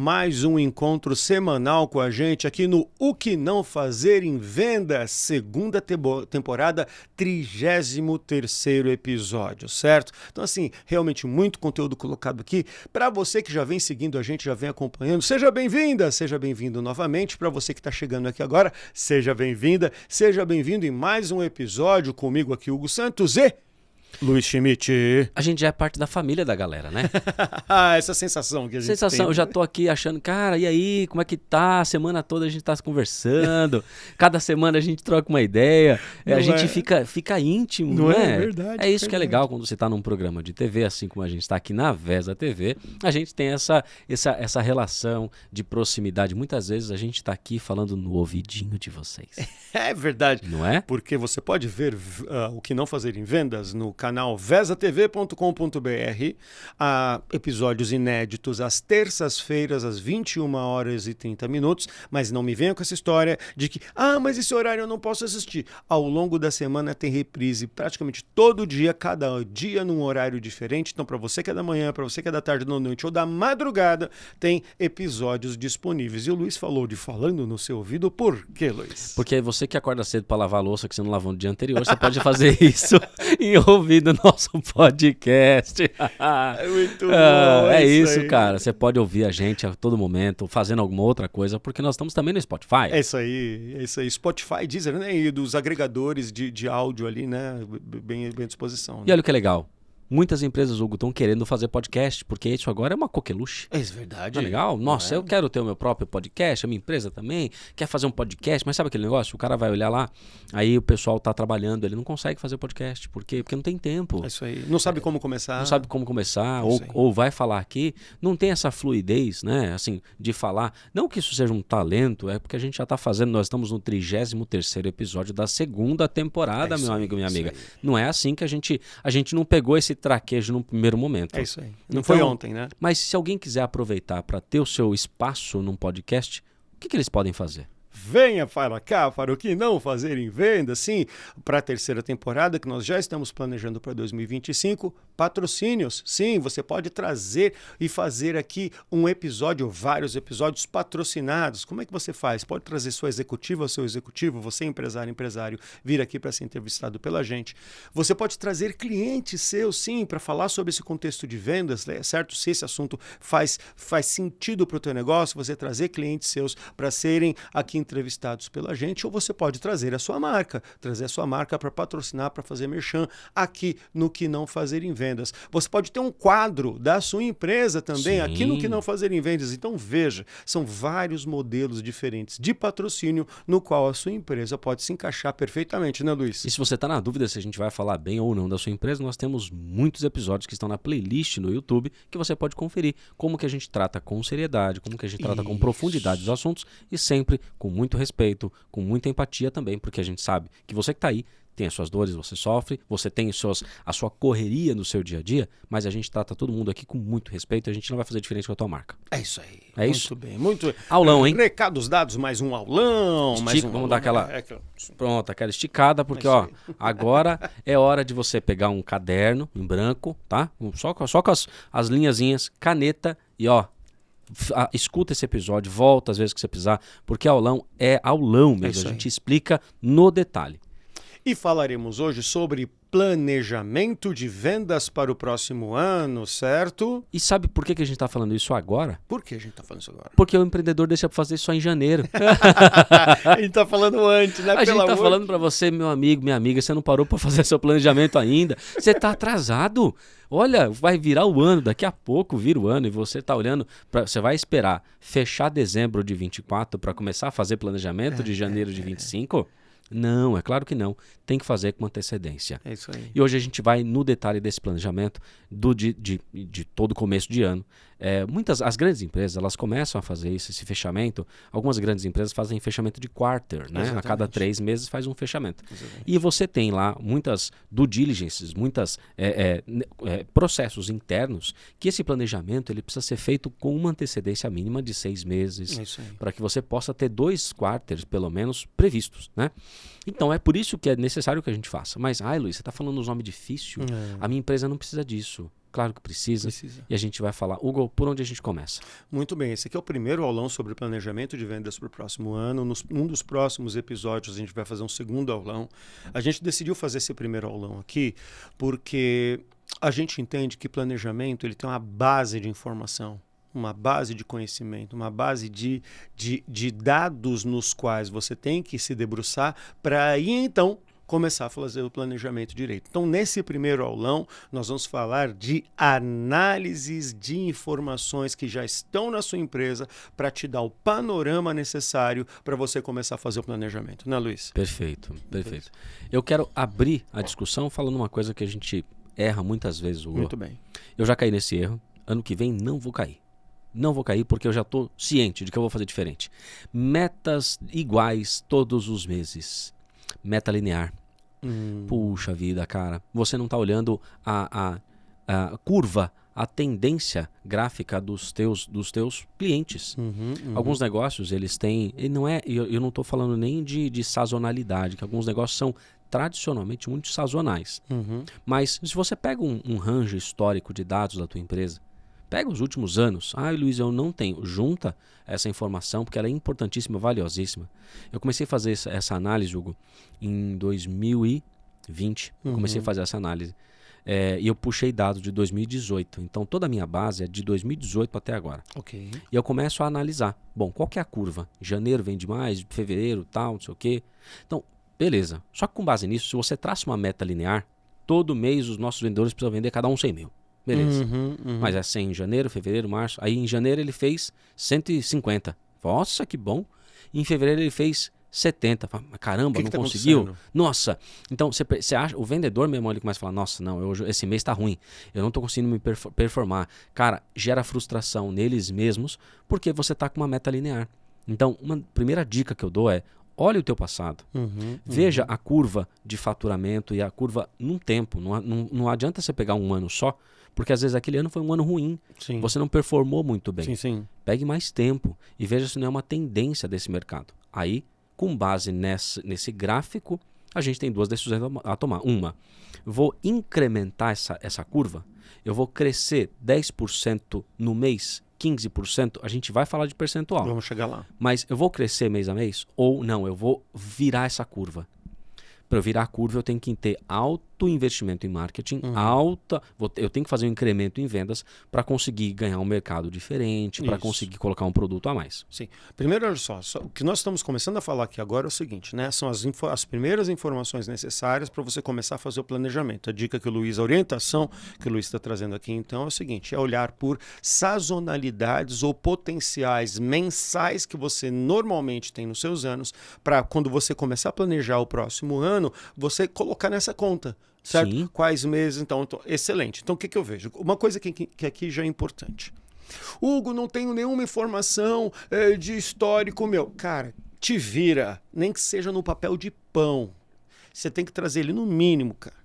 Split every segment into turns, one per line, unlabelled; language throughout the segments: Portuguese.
mais um encontro semanal com a gente aqui no O Que Não Fazer em Vendas, segunda temporada, 33º episódio, certo? Então assim, realmente muito conteúdo colocado aqui. Para você que já vem seguindo a gente, já vem acompanhando, seja bem-vinda, seja bem-vindo novamente. Para você que está chegando aqui agora, seja bem-vinda, seja bem-vindo em mais um episódio comigo aqui, Hugo Santos e Luiz Schmidt.
A gente já é parte da família da galera, né?
Essa sensação que a gente tem.
Eu já tô aqui achando, cara, e aí, como é que tá? A semana toda a gente tá conversando, cada semana a gente troca uma ideia, a gente fica íntimo,
não
né?
É verdade.
É isso que é legal quando você tá num programa de TV, assim como a gente tá aqui na VESA TV, a gente tem essa relação de proximidade. Muitas vezes a gente tá aqui falando no ouvidinho de vocês.
É verdade.
Não é?
Porque você pode ver o que não fazer em vendas no canal vesatv.com.br, episódios inéditos às terças-feiras, às 21h30, mas não me venha com essa história de que, mas esse horário eu não posso assistir. Ao longo da semana tem reprise praticamente todo dia, cada dia num horário diferente. Então, para você que é da manhã, para você que é da tarde, da noite ou da madrugada, tem episódios disponíveis. E o Luiz falou de falando no seu ouvido, por quê, Luiz?
Porque você que acorda cedo para lavar a louça que você não lavou no dia anterior, você pode fazer isso e ouvir do nosso podcast.
É muito bom.
É isso, cara. Você pode ouvir a gente a todo momento, fazendo alguma outra coisa, porque nós estamos também no Spotify.
É isso aí. Spotify, Deezer, né? E dos agregadores de áudio ali, né? Bem à disposição. Né?
E olha o que é legal. Muitas empresas, Hugo, estão querendo fazer podcast, porque isso agora é uma coqueluche.
É verdade.
Não é legal? Nossa, eu quero ter o meu próprio podcast, a minha empresa também quer fazer um podcast, mas sabe aquele negócio? O cara vai olhar lá, aí o pessoal está trabalhando, ele não consegue fazer podcast. Por quê? Porque não tem tempo.
É isso aí. Não sabe como começar.
Não sabe como começar, ou vai falar aqui. Não tem essa fluidez, né? Assim, de falar. Não que isso seja um talento, é porque a gente já está fazendo, nós estamos no 33º episódio da segunda temporada, meu amigo, minha amiga. Não é assim que a gente não pegou esse traquejo no primeiro momento.
É isso aí. Não foi ontem, né?
Mas se alguém quiser aproveitar para ter o seu espaço num podcast, o que eles podem fazer?
Venha para cá para o que não fazer em venda, sim, para a terceira temporada que nós já estamos planejando para 2025, patrocínios, sim, você pode trazer e fazer aqui um episódio, vários episódios patrocinados. Como é que você faz? Pode trazer sua executiva, seu executivo, você empresário, vir aqui para ser entrevistado pela gente. Você pode trazer clientes seus, sim, para falar sobre esse contexto de vendas, né? Certo? Se esse assunto faz sentido para o teu negócio, você trazer clientes seus para serem aqui entrevistados pela gente, ou você pode trazer a sua marca para patrocinar, para fazer merchan aqui no Que Não Fazer em Vendas. Você pode ter um quadro da sua empresa também, aqui no Que Não Fazer em Vendas. Então veja, são vários modelos diferentes de patrocínio no qual a sua empresa pode se encaixar perfeitamente, né, Luiz?
E se você está na dúvida se a gente vai falar bem ou não da sua empresa, nós temos muitos episódios que estão na playlist no YouTube que você pode conferir como que a gente trata com seriedade, como que a gente trata com profundidade os assuntos e sempre com muito respeito, com muita empatia também, porque a gente sabe que você que está aí tem as suas dores, você sofre, você tem a sua correria no seu dia a dia, mas a gente trata todo mundo aqui com muito respeito e a gente não vai fazer diferente com a tua marca.
É isso aí.
É isso?
Muito bem. Muito
aulão, hein?
Recados dados, mais um aulão.
Vamos dar aquela... Pronto, aquela esticada, porque agora é hora de você pegar um caderno em branco, tá? Só com as linhazinhas, caneta e escuta esse episódio, volta às vezes que você precisar, porque aulão é aulão mesmo, a gente explica no detalhe.
E falaremos hoje sobre planejamento de vendas para o próximo ano, certo?
E sabe por que a gente está falando isso agora?
Por que a gente está falando isso agora?
Porque o empreendedor deixa para fazer isso só em janeiro.
A gente está falando antes, né?
A gente está falando para você, meu amigo, minha amiga, você não parou para fazer seu planejamento ainda. Você está atrasado. Olha, vai virar o ano, daqui a pouco vira o ano e você está olhando, você vai esperar fechar dezembro de 24 para começar a fazer planejamento de janeiro de 25? Não, é claro que não. Tem que fazer com antecedência.
É isso aí.
E hoje a gente vai no detalhe desse planejamento de todo começo de ano. As grandes empresas, elas começam a fazer esse fechamento. Algumas grandes empresas fazem fechamento de quarter, né? A cada 3 meses faz um fechamento. Exatamente. E você tem lá muitas due diligences, muitos processos internos, que esse planejamento ele precisa ser feito com uma antecedência mínima de 6 meses, para que você possa ter 2 quarters, pelo menos, previstos, né? Então é por isso que é necessário que a gente faça. Mas, Luiz, você está falando um nome difícil? A minha empresa não precisa disso. Claro que precisa. E a gente vai falar. Hugo, por onde a gente começa?
Muito bem, esse aqui é o primeiro aulão sobre planejamento de vendas para o próximo ano. Num dos próximos episódios a gente vai fazer um segundo aulão. A gente decidiu fazer esse primeiro aulão aqui porque a gente entende que planejamento ele tem uma base de informação, uma base de conhecimento, uma base de dados nos quais você tem que se debruçar para aí então começar a fazer o planejamento direito. Então, nesse primeiro aulão, nós vamos falar de análises de informações que já estão na sua empresa para te dar o panorama necessário para você começar a fazer o planejamento. Né, Luiz?
Perfeito, perfeito. Eu quero abrir a discussão falando uma coisa que a gente erra muitas vezes, Hugo.
Muito bem.
Eu já caí nesse erro. Ano que vem não vou cair. Não vou cair porque eu já estou ciente de que eu vou fazer diferente. Metas iguais todos os meses. Meta linear. Puxa vida, cara. Você não está olhando a curva, a tendência gráfica dos teus clientes. Alguns negócios, eles têm... Eu não estou falando nem de sazonalidade, que alguns negócios são tradicionalmente muito sazonais. Mas se você pega um range histórico de dados da tua empresa, pega os últimos anos. Luiz, eu não tenho. Junta essa informação, porque ela é importantíssima, valiosíssima. Eu comecei a fazer essa análise, Hugo, em 2020. Comecei a fazer essa análise. E eu puxei dados de 2018. Então, toda a minha base é de 2018 até agora.
Ok.
E eu começo a analisar. Bom, qual que é a curva? Janeiro vende mais, fevereiro, tal, não sei o quê. Então, beleza. Só que com base nisso, se você traça uma meta linear, todo mês os nossos vendedores precisam vender cada um 100 mil. Beleza. Mas é 100 em janeiro, fevereiro, março. Aí em janeiro ele fez 150. Nossa, que bom. E em fevereiro ele fez 70. Caramba, não conseguiu? Nossa. Então você acha, o vendedor mesmo ele começa a falar, nossa, não, esse mês tá ruim. Eu não tô conseguindo me performar. Cara, gera frustração neles mesmos porque você tá com uma meta linear. Então, uma primeira dica que eu dou é, olhe o teu passado. Veja a curva de faturamento e a curva num tempo. Não adianta você pegar um ano só, porque às vezes aquele ano foi um ano ruim.
Sim.
Você não performou muito bem.
Sim.
Pegue mais tempo e veja se não é uma tendência desse mercado. Aí, com base nesse gráfico, a gente tem duas decisões a tomar. Uma, vou incrementar essa curva. Eu vou crescer 10% no mês, 15%, a gente vai falar de percentual.
Vamos chegar lá.
Mas eu vou crescer mês a mês? Ou não, eu vou virar essa curva. Para eu virar a curva, eu tenho que ter alto investimento em marketing, eu tenho que fazer um incremento em vendas para conseguir ganhar um mercado diferente, para conseguir colocar um produto a mais.
Sim. Primeiro, olha só, o que nós estamos começando a falar aqui agora é o seguinte, né? São as primeiras informações necessárias para você começar a fazer o planejamento. A orientação que o Luiz está trazendo aqui, então, é o seguinte, é olhar por sazonalidades ou potenciais mensais que você normalmente tem nos seus anos, para quando você começar a planejar o próximo ano, você colocar nessa conta, certo?
Sim.
Quais meses, então, excelente. Então, o que eu vejo? Uma coisa que aqui já é importante. Hugo, não tenho nenhuma informação de histórico meu. Cara, te vira, nem que seja no papel de pão. Você tem que trazer ele no mínimo, cara.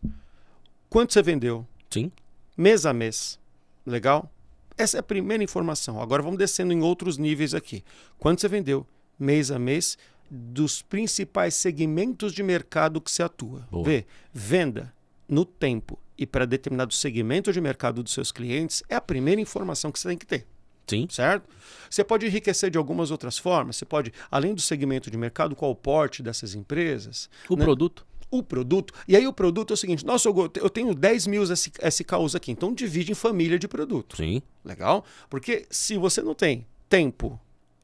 Quanto você vendeu?
Sim.
Mês a mês. Legal? Essa é a primeira informação. Agora vamos descendo em outros níveis aqui. Quanto você vendeu? Mês a mês, dos principais segmentos de mercado que se atua.
Boa.
Venda no tempo e para determinado segmento de mercado dos seus clientes é a primeira informação que você tem que ter.
Sim.
Certo? Você pode enriquecer de algumas outras formas. Você pode, além do segmento de mercado, qual o porte dessas empresas?
O produto.
O produto. E aí o produto é o seguinte, nossa, eu tenho 10 mil SKUs aqui, então divide em família de produtos.
Sim.
Legal? Porque se você não tem tempo,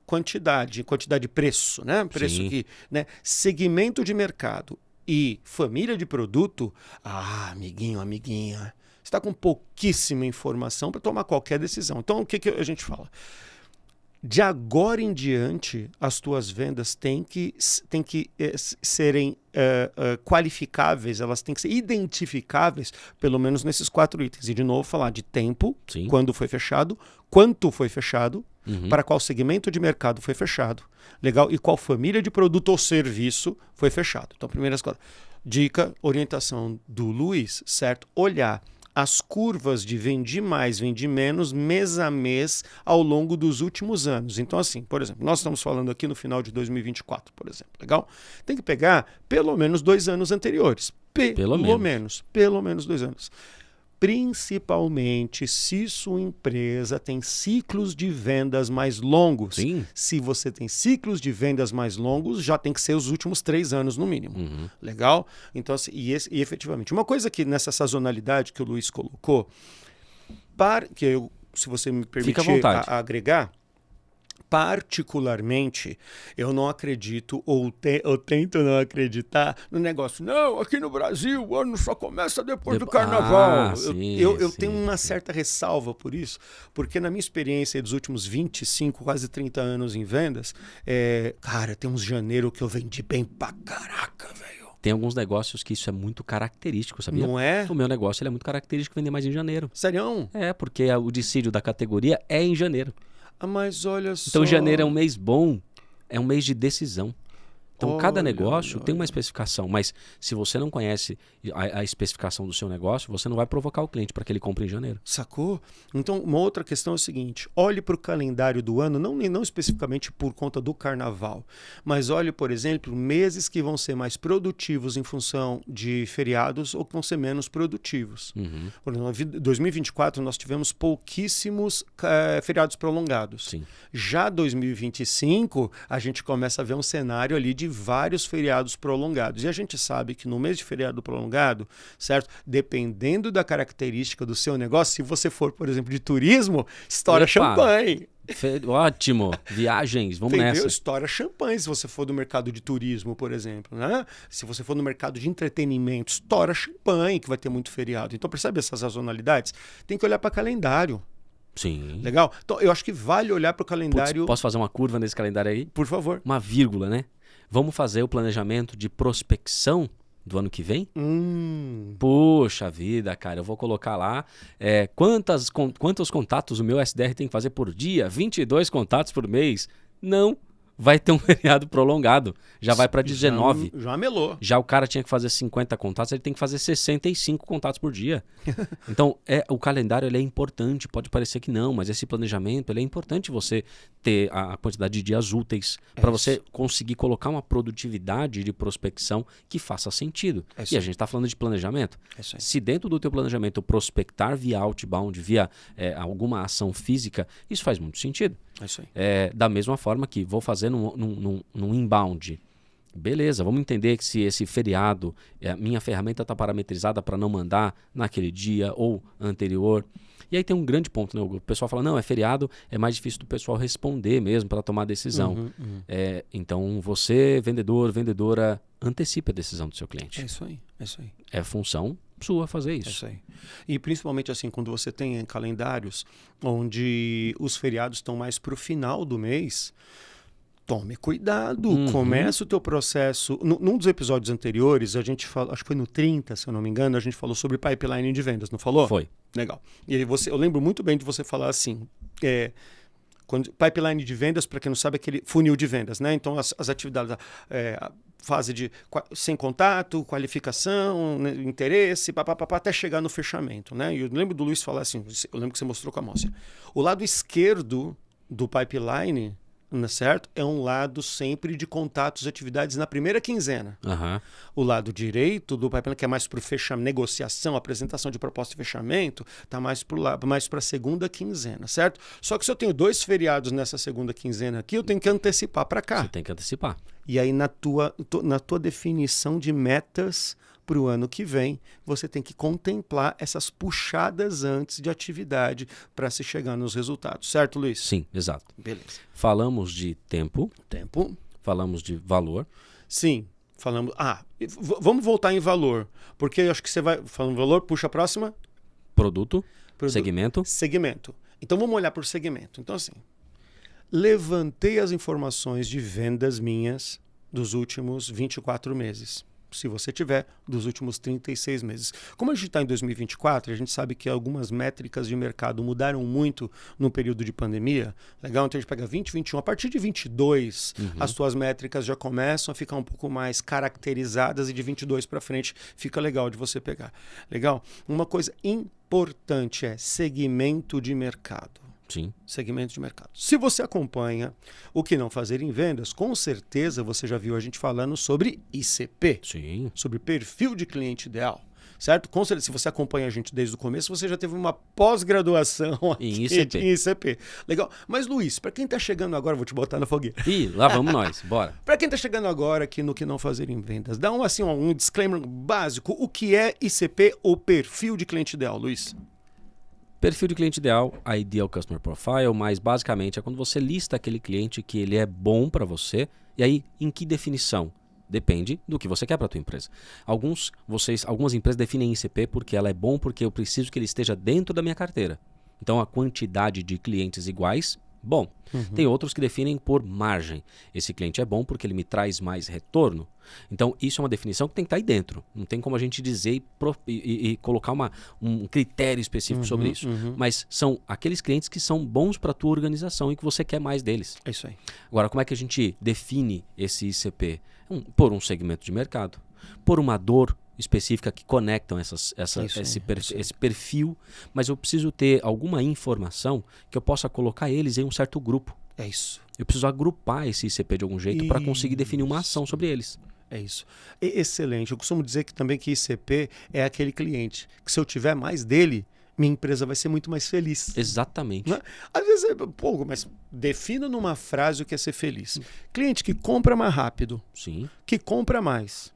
quantidade de preço, né? Preço
Sim.
que, né? Segmento de mercado e família de produto, amiguinho, amiguinha, você está com pouquíssima informação para tomar qualquer decisão. Então, o que a gente fala? De agora em diante, as tuas vendas têm que serem qualificáveis, elas têm que ser identificáveis, pelo menos nesses 4 itens. E, de novo, falar de tempo,
Sim.
quando foi fechado, quanto foi fechado, para qual segmento de mercado foi fechado, legal? E qual família de produto ou serviço foi fechado. Então, primeiras coisas. Dica, orientação do Luiz, certo? Olhar as curvas de vendi mais, vendi menos, mês a mês, ao longo dos últimos anos. Então, assim, por exemplo, nós estamos falando aqui no final de 2024, por exemplo, legal? Tem que pegar pelo menos 2 anos anteriores. Pelo menos 2 anos. principalmente se sua empresa tem ciclos de vendas mais longos.
Sim.
Se você tem ciclos de vendas mais longos, já tem que ser os últimos 3 anos no mínimo. Legal? Então, assim, e efetivamente, uma coisa que nessa sazonalidade que o Luiz colocou, se você me permitir agregar, particularmente, eu não acredito ou tento não acreditar no negócio. Não, aqui no Brasil o ano só começa depois do carnaval. Eu tenho uma certa ressalva por isso, porque na minha experiência dos últimos 25, quase 30 anos em vendas, cara, tem uns janeiro que eu vendi bem pra caraca, velho.
Tem alguns negócios que isso é muito característico, sabia?
Não é?
O meu negócio ele é muito característico vender mais em janeiro.
Sério?
Porque o dissídio da categoria é em janeiro.
Mas olha só.
Então janeiro é um mês bom, é um mês de decisão. Então cada negócio tem uma especificação, mas se você não conhece a especificação do seu negócio, você não vai provocar o cliente para que ele compre em janeiro.
Sacou? Então uma outra questão é o seguinte, olhe para o calendário do ano, não especificamente por conta do carnaval, mas olhe, por exemplo, meses que vão ser mais produtivos em função de feriados ou que vão ser menos produtivos. Por exemplo, em 2024 nós tivemos pouquíssimos feriados prolongados.
Sim.
Já 2025 a gente começa a ver um cenário ali de vários feriados prolongados. E a gente sabe que no mês de feriado prolongado, certo? Dependendo da característica do seu negócio, se você for, por exemplo, de turismo, estoura champanhe.
Ótimo. Viagens, vamos
Entendeu?
nessa.
Estoura champanhe se você for do mercado de turismo, por exemplo. Né? Se você for no mercado de entretenimento, estoura champanhe, que vai ter muito feriado. Então, percebe essas sazonalidades? Tem que olhar para calendário.
Sim.
Legal? Então, eu acho que vale olhar para o calendário...
Posso fazer uma curva nesse calendário aí?
Por favor.
Uma vírgula, né? Vamos fazer o planejamento de prospecção do ano que vem? Poxa vida, cara, eu vou colocar lá quantos contatos o meu SDR tem que fazer por dia? 22 contatos por mês? Não. Vai ter um feriado prolongado. Já vai para 19.
Já melou.
Já o cara tinha que fazer 50 contatos, ele tem que fazer 65 contatos por dia. Então, o calendário ele é importante. Pode parecer que não, mas esse planejamento ele é importante você ter a quantidade de dias úteis para você conseguir colocar uma produtividade de prospecção que faça sentido. E a gente está falando de planejamento. Se dentro do teu planejamento prospectar via outbound, via alguma ação física, isso faz muito sentido.
É isso aí.
Da mesma forma que vou fazer num inbound. Beleza, vamos entender que se esse feriado, minha ferramenta está parametrizada para não mandar naquele dia ou anterior. E aí tem um grande ponto, né? O pessoal fala, não, é feriado, é mais difícil do pessoal responder mesmo para tomar decisão. Então você, vendedor, vendedora, antecipe a decisão do seu cliente.
É isso aí, é isso aí.
É função sua fazer isso.
É isso aí. E principalmente assim, quando você tem calendários onde os feriados estão mais para o final do mês, tome cuidado, começa o teu processo. Num dos episódios anteriores, a gente falou, acho que foi no 30, se eu não me engano, a gente falou sobre pipeline de vendas, não falou?
Foi.
Legal. E aí eu lembro muito bem de você falar assim, pipeline de vendas, para quem não sabe, é aquele funil de vendas, né? Então as atividades, fase de sem contato, qualificação, né, interesse, até chegar no fechamento, né? E eu lembro do Luiz falar assim, eu lembro que você mostrou com a Márcia. O lado esquerdo do pipeline, certo? É um lado sempre de contatos e atividades na primeira quinzena. O lado direito do pipeline, que é mais para fechamento, negociação, apresentação de proposta e fechamento, está mais para a segunda quinzena, certo? Só que se eu tenho 2 feriados nessa segunda quinzena aqui, eu tenho que antecipar para cá.
Você tem que antecipar.
E aí na tua definição de metas para o ano que vem, você tem que contemplar essas puxadas antes de atividade para se chegar nos resultados. Certo, Luiz?
Sim, exato.
Beleza.
Falamos de tempo. Falamos de valor.
Sim, falamos... vamos voltar em valor, porque eu acho que você vai... Falando em valor, puxa a próxima.
Produto. Segmento.
Então vamos olhar por segmento. Então assim, levantei as informações de vendas minhas dos últimos 24 meses. Se você tiver, dos últimos 36 meses. Como a gente está em 2024, a gente sabe que algumas métricas de mercado mudaram muito no período de pandemia. Legal? Então a gente pega 2021. A partir de 22, as suas métricas já começam a ficar um pouco mais caracterizadas e de 22 para frente fica legal de você pegar. Legal? Uma coisa importante é segmento de mercado.
Sim.
Segmento de mercado. Se você acompanha o que não fazer em vendas, com certeza você já viu a gente falando sobre ICP.
Sim.
Sobre perfil de cliente ideal. certo? Com certeza, se você acompanha a gente desde o começo, você já teve uma pós-graduação
Em ICP.
em ICP. Legal. Mas, Luiz, para quem está chegando agora, vou te botar na fogueira.
Ih, lá vamos nós, bora.
Para quem está chegando agora aqui no Que Não Fazer em Vendas, dá um disclaimer básico. O que é ICP ou perfil de cliente ideal, Luiz?
Perfil de cliente ideal, Ideal Customer Profile, mas basicamente é quando você lista aquele cliente que ele é bom para você. E aí, em que definição? Depende do que você quer para a tua empresa. Algumas empresas definem ICP porque ela é bom porque eu preciso que ele esteja dentro da minha carteira. Então, a quantidade de clientes iguais, bom. Tem outros que definem por margem. Esse cliente é bom porque ele me traz mais retorno. Então, isso é uma definição que tem que estar aí dentro. Não tem como a gente dizer e colocar um critério específico sobre isso. Mas são aqueles clientes que são bons para a tua organização e que você quer mais deles.
É isso aí.
Agora, como é que a gente define esse ICP? Por um segmento de mercado, por uma dor específica que conectam esse perfil, mas eu preciso ter alguma informação que eu possa colocar eles em um certo grupo.
É isso.
Eu preciso agrupar esse ICP de algum jeito para conseguir definir uma ação sobre eles.
É isso. Excelente. Eu costumo dizer também que ICP é aquele cliente que se eu tiver mais dele, minha empresa vai ser muito mais feliz.
Exatamente.
Né? Às vezes, mas defina numa frase o que é ser feliz. Cliente que compra mais rápido.
Sim.
Que compra mais.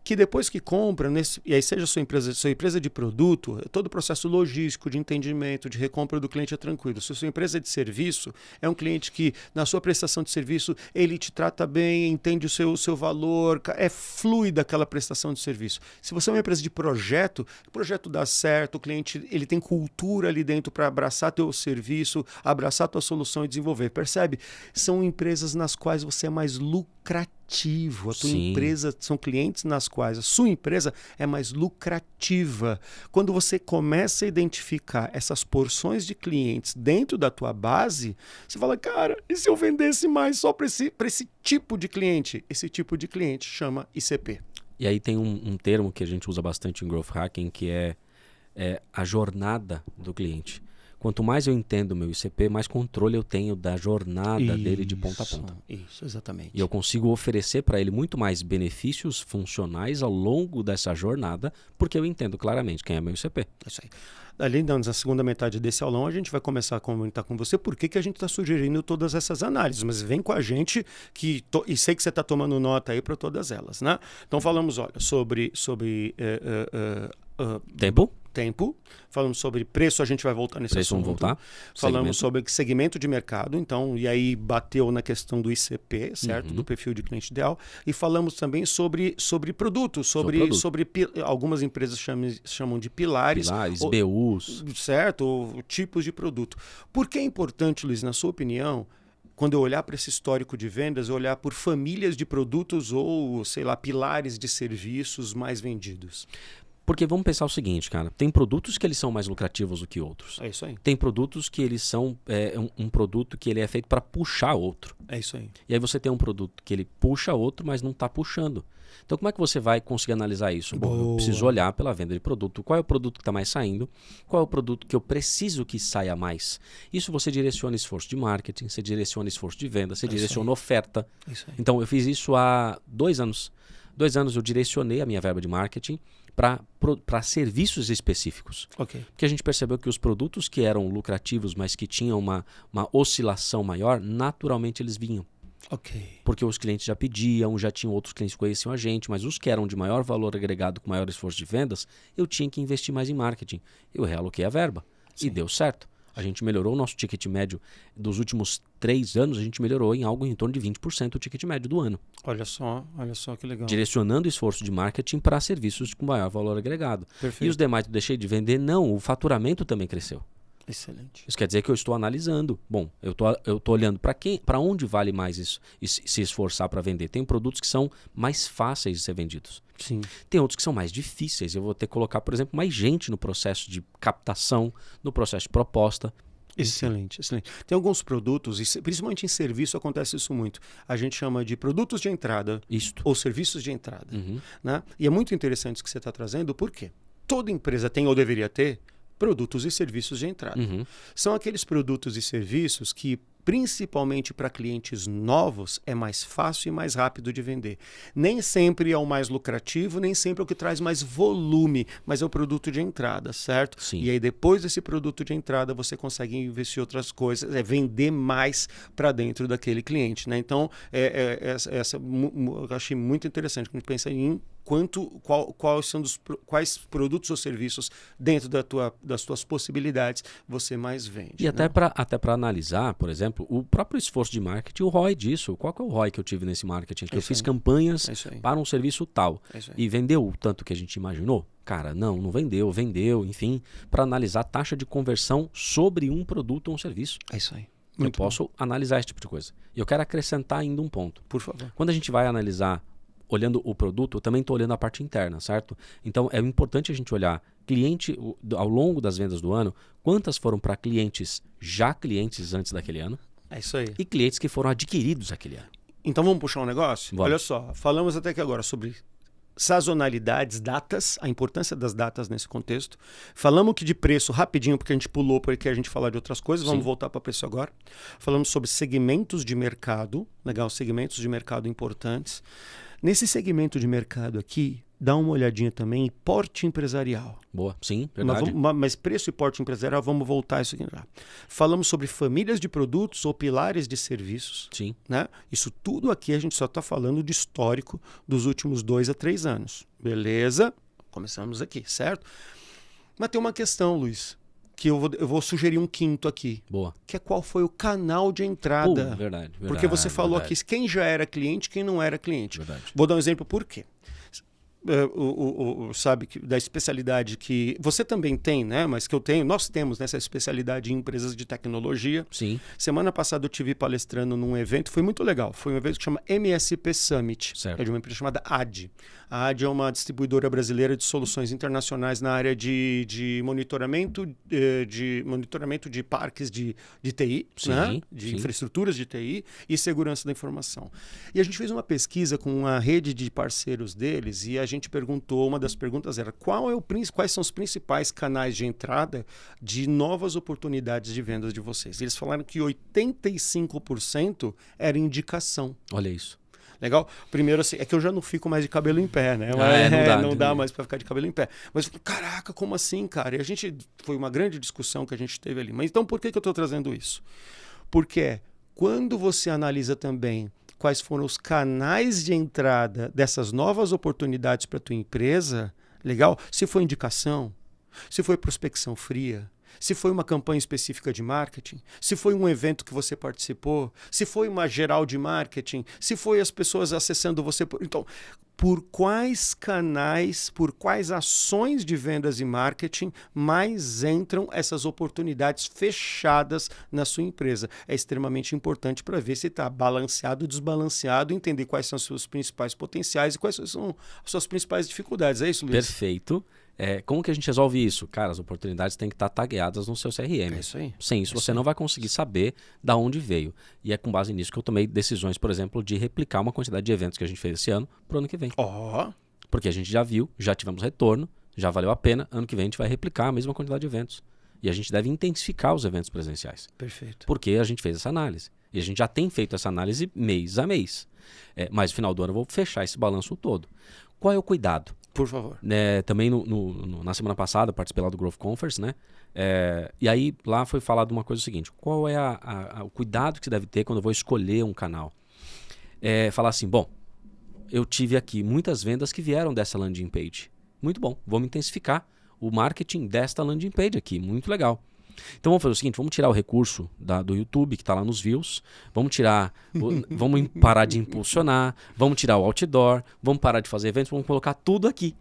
Que depois que compra, e aí seja sua empresa de produto, todo o processo logístico, de entendimento, de recompra do cliente é tranquilo. Se sua empresa é de serviço, é um cliente que na sua prestação de serviço, ele te trata bem, entende o seu valor, é fluida aquela prestação de serviço. Se você é uma empresa de projeto, o projeto dá certo, o cliente ele tem cultura ali dentro para abraçar teu serviço, abraçar tua solução e desenvolver. Percebe? São empresas nas quais você é mais lucrativo. A tua empresa, são clientes nas quais a sua empresa é mais lucrativa. Quando você começa a identificar essas porções de clientes dentro da tua base, você fala, cara, e se eu vendesse mais só para esse tipo de cliente? Esse tipo de cliente chama ICP.
E aí tem um termo que a gente usa bastante em Growth Hacking, que é a jornada do cliente. Quanto mais eu entendo o meu ICP, mais controle eu tenho da jornada dele de ponta a ponta.
Isso, exatamente.
E eu consigo oferecer para ele muito mais benefícios funcionais ao longo dessa jornada, porque eu entendo claramente quem é meu ICP.
É isso aí. Ali, na segunda metade desse aulão, a gente vai começar a comentar com você por que a gente está sugerindo todas essas análises. Mas vem com a gente, e sei que você está tomando nota aí para todas elas, né? Então falamos, olha, sobre tempo. Falamos sobre preço, a gente vai voltar nesse assunto.
Vamos voltar.
Falamos sobre segmento de mercado, então, e aí bateu na questão do ICP, certo? Do perfil de cliente ideal. E falamos também sobre produtos, sobre algumas empresas chamam de pilares.
BUs.
Certo? Ou tipos de produto. Por que é importante, Luiz, na sua opinião, quando eu olhar para esse histórico de vendas, eu olhar por famílias de produtos ou, sei lá, pilares de serviços mais vendidos?
Porque vamos pensar o seguinte, cara, tem produtos que eles são mais lucrativos do que outros.
É isso aí.
Tem produtos que eles são um produto que ele é feito para puxar outro.
É isso aí.
E aí você tem um produto que ele puxa outro, mas não está puxando. Então como é que você vai conseguir analisar isso? Bom, eu preciso olhar pela venda de produto. Qual é o produto que está mais saindo? Qual é o produto que eu preciso que saia mais? Isso você direciona esforço de marketing, você direciona esforço de venda, você direciona oferta.
É isso aí.
Então eu fiz isso há 2 anos. 2 anos eu direcionei a minha verba de marketing para serviços específicos.
Okay.
Porque a gente percebeu que os produtos que eram lucrativos, mas que tinham uma oscilação maior, naturalmente eles vinham.
Okay.
Porque os clientes já pediam, já tinham outros clientes que conheciam a gente, mas os que eram de maior valor agregado, com maior esforço de vendas, eu tinha que investir mais em marketing. Eu realoquei a verba. Sim. E deu certo. A gente melhorou o nosso ticket médio dos últimos 3 anos, a gente melhorou em algo em torno de 20% o ticket médio do ano.
Olha só que legal.
Direcionando o esforço de marketing para serviços com maior valor agregado.
Perfeito.
E os demais eu deixei de vender? Não, o faturamento também cresceu.
Excelente.
Isso quer dizer que eu estou analisando. Bom, eu tô olhando para onde vale mais isso, se esforçar para vender. Tem produtos que são mais fáceis de ser vendidos.
Sim.
Tem outros que são mais difíceis. Eu vou ter que colocar, por exemplo, mais gente no processo de captação, no processo de proposta.
Excelente, excelente. Tem alguns produtos, principalmente em serviço acontece isso muito. A gente chama de produtos de entrada ou serviços de entrada. Né? E é muito interessante isso que você está trazendo, porque toda empresa tem ou deveria ter produtos e serviços de entrada. São aqueles produtos e serviços que principalmente para clientes novos, é mais fácil e mais rápido de vender. Nem sempre é o mais lucrativo, nem sempre é o que traz mais volume, mas é o produto de entrada, certo?
Sim.
E aí depois desse produto de entrada você consegue investir em outras coisas, vender mais para dentro daquele cliente, né? Então, eu achei muito interessante quando a gente pensa em quais produtos ou serviços dentro das tuas possibilidades você mais vende.
E até para analisar, por exemplo, o próprio esforço de marketing, o ROI disso. Qual que é o ROI que eu tive nesse marketing? Que eu fiz campanhas para um serviço tal. E vendeu o tanto que a gente imaginou? Cara, não vendeu, enfim, para analisar a taxa de conversão sobre um produto ou um serviço.
É isso aí.
Eu posso analisar esse tipo de coisa. E eu quero acrescentar ainda um ponto.
Por favor.
Quando a gente vai analisar olhando o produto, eu também estou olhando a parte interna, certo? Então, é importante a gente olhar cliente ao longo das vendas do ano, quantas foram para clientes antes daquele ano.
É isso aí.
E clientes que foram adquiridos aquele ano.
Então, vamos puxar um negócio?
Vamos.
Olha só, falamos até aqui agora sobre sazonalidades, datas, a importância das datas nesse contexto. Falamos que de preço rapidinho, porque a gente pulou porque a gente falar de outras coisas. Vamos voltar para preço agora. Falamos sobre segmentos de mercado, legal, segmentos de mercado importantes. Nesse segmento de mercado aqui, dá uma olhadinha também em porte empresarial.
Boa, sim, verdade.
Mas preço e porte empresarial, vamos voltar a isso aqui já. Falamos sobre famílias de produtos ou pilares de serviços.
Sim.
Né? Isso tudo aqui a gente só está falando de histórico dos últimos 2 a 3 anos. Beleza? Começamos aqui, certo? Mas tem uma questão, Luiz, que eu vou sugerir um quinto aqui.
Boa.
Que é qual foi o canal de entrada.
Verdade.
Porque você falou aqui quem já era cliente, quem não era cliente.
Verdade.
Vou dar um exemplo por quê. Sabe, da especialidade que você também tem, né? Mas que eu tenho, nós temos nessa especialidade em empresas de tecnologia.
Sim.
Semana passada eu tive palestrando num evento, foi muito legal. Foi um evento que chama MSP Summit.
Certo.
É de uma empresa chamada AD. A AD é uma distribuidora brasileira de soluções internacionais na área de monitoramento de parques de TI,
Sim,
né? De infraestruturas de TI e segurança da informação. E a gente fez uma pesquisa com uma rede de parceiros deles e a gente perguntou, uma das perguntas era quais são os principais canais de entrada de novas oportunidades de vendas de vocês. Eles falaram que 85% era indicação.
Olha isso.
Legal? Primeiro, assim, é que eu já não fico mais de cabelo em pé, né? Não dá mais para ficar de cabelo em pé. Mas, caraca, como assim, cara? E foi uma grande discussão que a gente teve ali. Mas então, por que eu estou trazendo isso? Porque quando você analisa também quais foram os canais de entrada dessas novas oportunidades para a tua empresa, legal? Se foi indicação, se foi prospecção fria, se foi uma campanha específica de marketing, se foi um evento que você participou, se foi uma geral de marketing, se foi as pessoas acessando você. Então, por quais canais, por quais ações de vendas e marketing mais entram essas oportunidades fechadas na sua empresa? É extremamente importante para ver se está balanceado ou desbalanceado, entender quais são os seus principais potenciais e quais são as suas principais dificuldades. É isso, Luiz?
Perfeito. Como que a gente resolve isso? Cara, as oportunidades têm que estar tagueadas no seu CRM.
É isso aí.
Sem isso, você não vai conseguir saber de onde veio. E é com base nisso que eu tomei decisões, por exemplo, de replicar uma quantidade de eventos que a gente fez esse ano para o ano que vem. Porque a gente já viu, já tivemos retorno, já valeu a pena. Ano que vem a gente vai replicar a mesma quantidade de eventos. E a gente deve intensificar os eventos presenciais.
Perfeito.
Porque a gente fez essa análise. E a gente já tem feito essa análise mês a mês. Mas no final do ano eu vou fechar esse balanço todo. Qual é o cuidado?
Por favor.
Também na semana passada eu participei lá do Growth Conference, né? E aí lá foi falado uma coisa seguinte: qual é o cuidado que você deve ter quando eu vou escolher um canal? Falar assim, bom, eu tive aqui muitas vendas que vieram dessa landing page. Muito bom, vamos intensificar o marketing desta landing page aqui, muito legal. Então vamos fazer o seguinte, vamos tirar o recurso do YouTube que está lá nos views, vamos parar de impulsionar, vamos tirar o outdoor, vamos parar de fazer eventos, vamos colocar tudo aqui.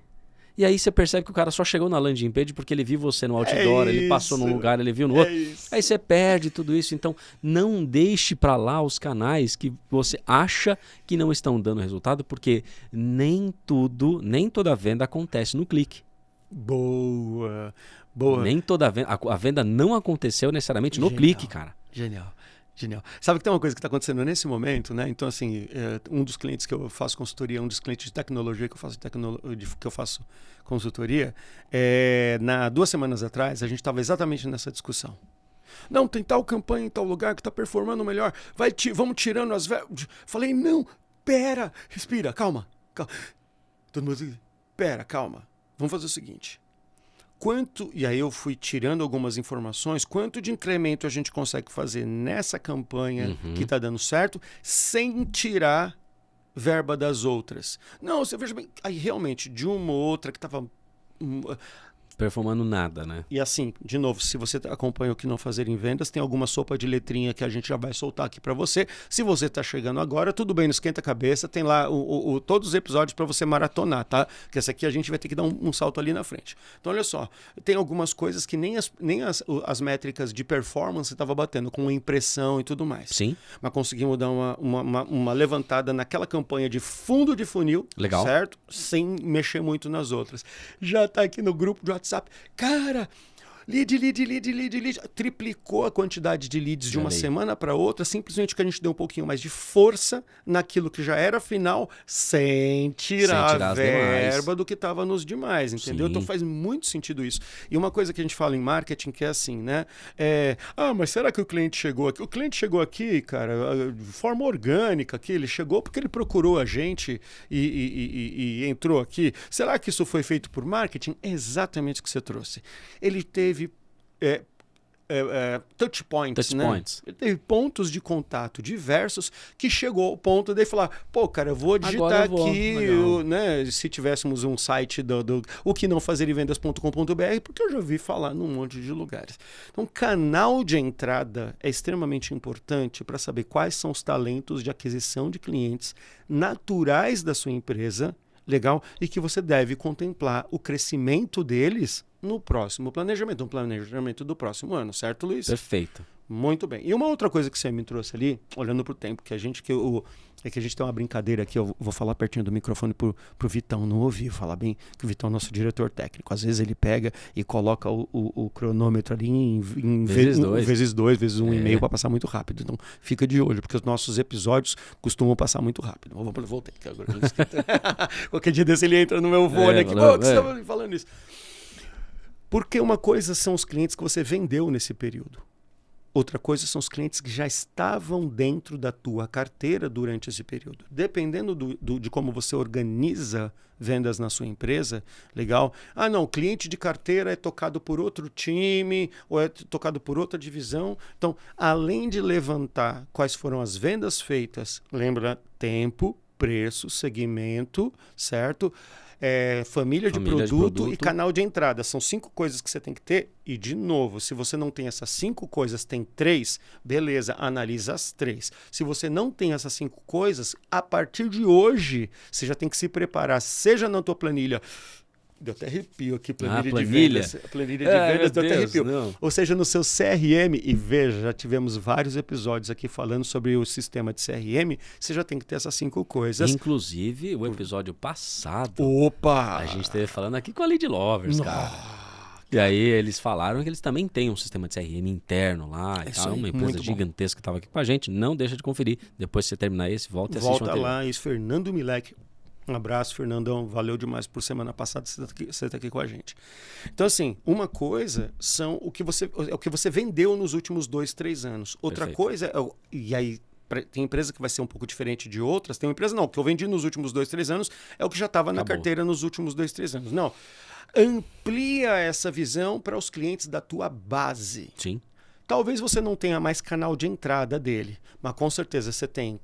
E aí você percebe que o cara só chegou na landing page porque ele viu você no outdoor, ele passou num lugar, ele viu no outro. Aí você perde tudo isso. Então não deixe para lá os canais que você acha que não estão dando resultado, porque nem toda venda acontece no clique.
Boa.
Nem toda venda. A venda não aconteceu necessariamente no clique, cara.
Genial. Sabe que tem uma coisa que está acontecendo nesse momento, né? Então, assim, um dos clientes que eu faço consultoria, um dos clientes de tecnologia que eu faço consultoria, 2 semanas atrás, a gente estava exatamente nessa discussão. Não, tem tal campanha em tal lugar que está performando melhor. Vamos tirando as verbas. Falei, não, pera, respira, calma. Todo mundo assim, pera, calma. Vamos fazer o seguinte. E aí eu fui tirando algumas informações, quanto de incremento a gente consegue fazer nessa campanha que está dando certo, sem tirar verba das outras. Não, você veja bem, aí realmente, de uma ou outra que estava...
performando nada, né?
E assim, de novo, se você acompanha o Que Não Fazer em Vendas, tem alguma sopa de letrinha que a gente já vai soltar aqui para você. Se você tá chegando agora, tudo bem, não esquenta a cabeça, tem lá todos os episódios para você maratonar, tá? Que essa aqui a gente vai ter que dar um salto ali na frente. Então, olha só, tem algumas coisas que nem as métricas de performance estava batendo, com impressão e tudo mais.
Sim.
Mas conseguimos dar uma levantada naquela campanha de fundo de funil,
legal,
certo? Sem mexer muito nas outras. Já tá aqui no grupo de WhatsApp. Cara, lead. Triplicou a quantidade de leads de uma semana para outra, simplesmente porque a gente deu um pouquinho mais de força naquilo que já era final, sem tirar a verba do que estava nos demais, entendeu? Sim. Então faz muito sentido isso. E uma coisa que a gente fala em marketing que é assim, né? Mas será que o cliente chegou aqui? O cliente chegou aqui, cara, de forma orgânica aqui, ele chegou porque ele procurou a gente e entrou aqui. Será que isso foi feito por marketing? É exatamente o que você trouxe. Ele teve touch points, né? Ele teve pontos de contato diversos que chegou ao ponto de falar, pô, cara, eu vou digitar aqui, né? Se tivéssemos um site do o que não fazer em vendas.com.br, porque eu já ouvi falar num monte de lugares. Então, canal de entrada é extremamente importante para saber quais são os talentos de aquisição de clientes naturais da sua empresa, legal, e que você deve contemplar o crescimento deles no próximo planejamento, no planejamento do próximo ano, certo, Luiz?
Perfeito.
Muito bem. E uma outra coisa que você me trouxe ali, olhando para o tempo, que a gente tem uma brincadeira aqui, eu vou falar pertinho do microfone pro Vitão não ouvir, falar bem, que o Vitão é nosso diretor técnico. Às vezes ele pega e coloca o cronômetro ali em vezes 2, vezes 1,5 para passar muito rápido. Então fica de olho, porque os nossos episódios costumam passar muito rápido. Voltei, que agora não esquenta. Qualquer dia desse ele entra no meu fone aqui. Pô, que você estava falando isso? Porque uma coisa são os clientes que você vendeu nesse período. Outra coisa são os clientes que já estavam dentro da tua carteira durante esse período. Dependendo de como você organiza vendas na sua empresa, legal? Não, cliente de carteira é tocado por outro time ou é tocado por outra divisão. Então, além de levantar quais foram as vendas feitas, lembra tempo, preço, segmento, certo? Família de produto e canal de entrada. São 5 coisas que você tem que ter. E, de novo, se você não tem essas 5 coisas, tem 3, beleza, analisa as 3. Se você não tem essas 5 coisas, a partir de hoje, você já tem que se preparar, seja na tua planilha... Deu até arrepio aqui, planilha de vendas. Planilha de vendas deu até arrepio. Não. Ou seja, no seu CRM, e veja, já tivemos vários episódios aqui falando sobre o sistema de CRM, você já tem que ter essas 5 coisas.
Inclusive, o episódio passado, a gente esteve falando aqui com a Lead Lovers, cara. E aí eles falaram que eles também têm um sistema de CRM interno lá e tal, uma empresa gigantesca que estava aqui com a gente. Não deixa de conferir. Depois que você terminar esse, volta e assiste o anterior.
Volta lá, isso, Fernando Milek. Um abraço, Fernandão. Valeu demais por semana passada você tá aqui com a gente. Então, assim, uma coisa são o que você vendeu nos últimos 2, 3 anos. Outra coisa, e aí tem empresa que vai ser um pouco diferente de outras. Tem uma empresa, não, o que eu vendi nos últimos 2, 3 anos é o que já estava na carteira nos últimos 2, 3 anos. Não. Amplia essa visão para os clientes da tua base.
Sim.
Talvez você não tenha mais canal de entrada dele, mas com certeza você tem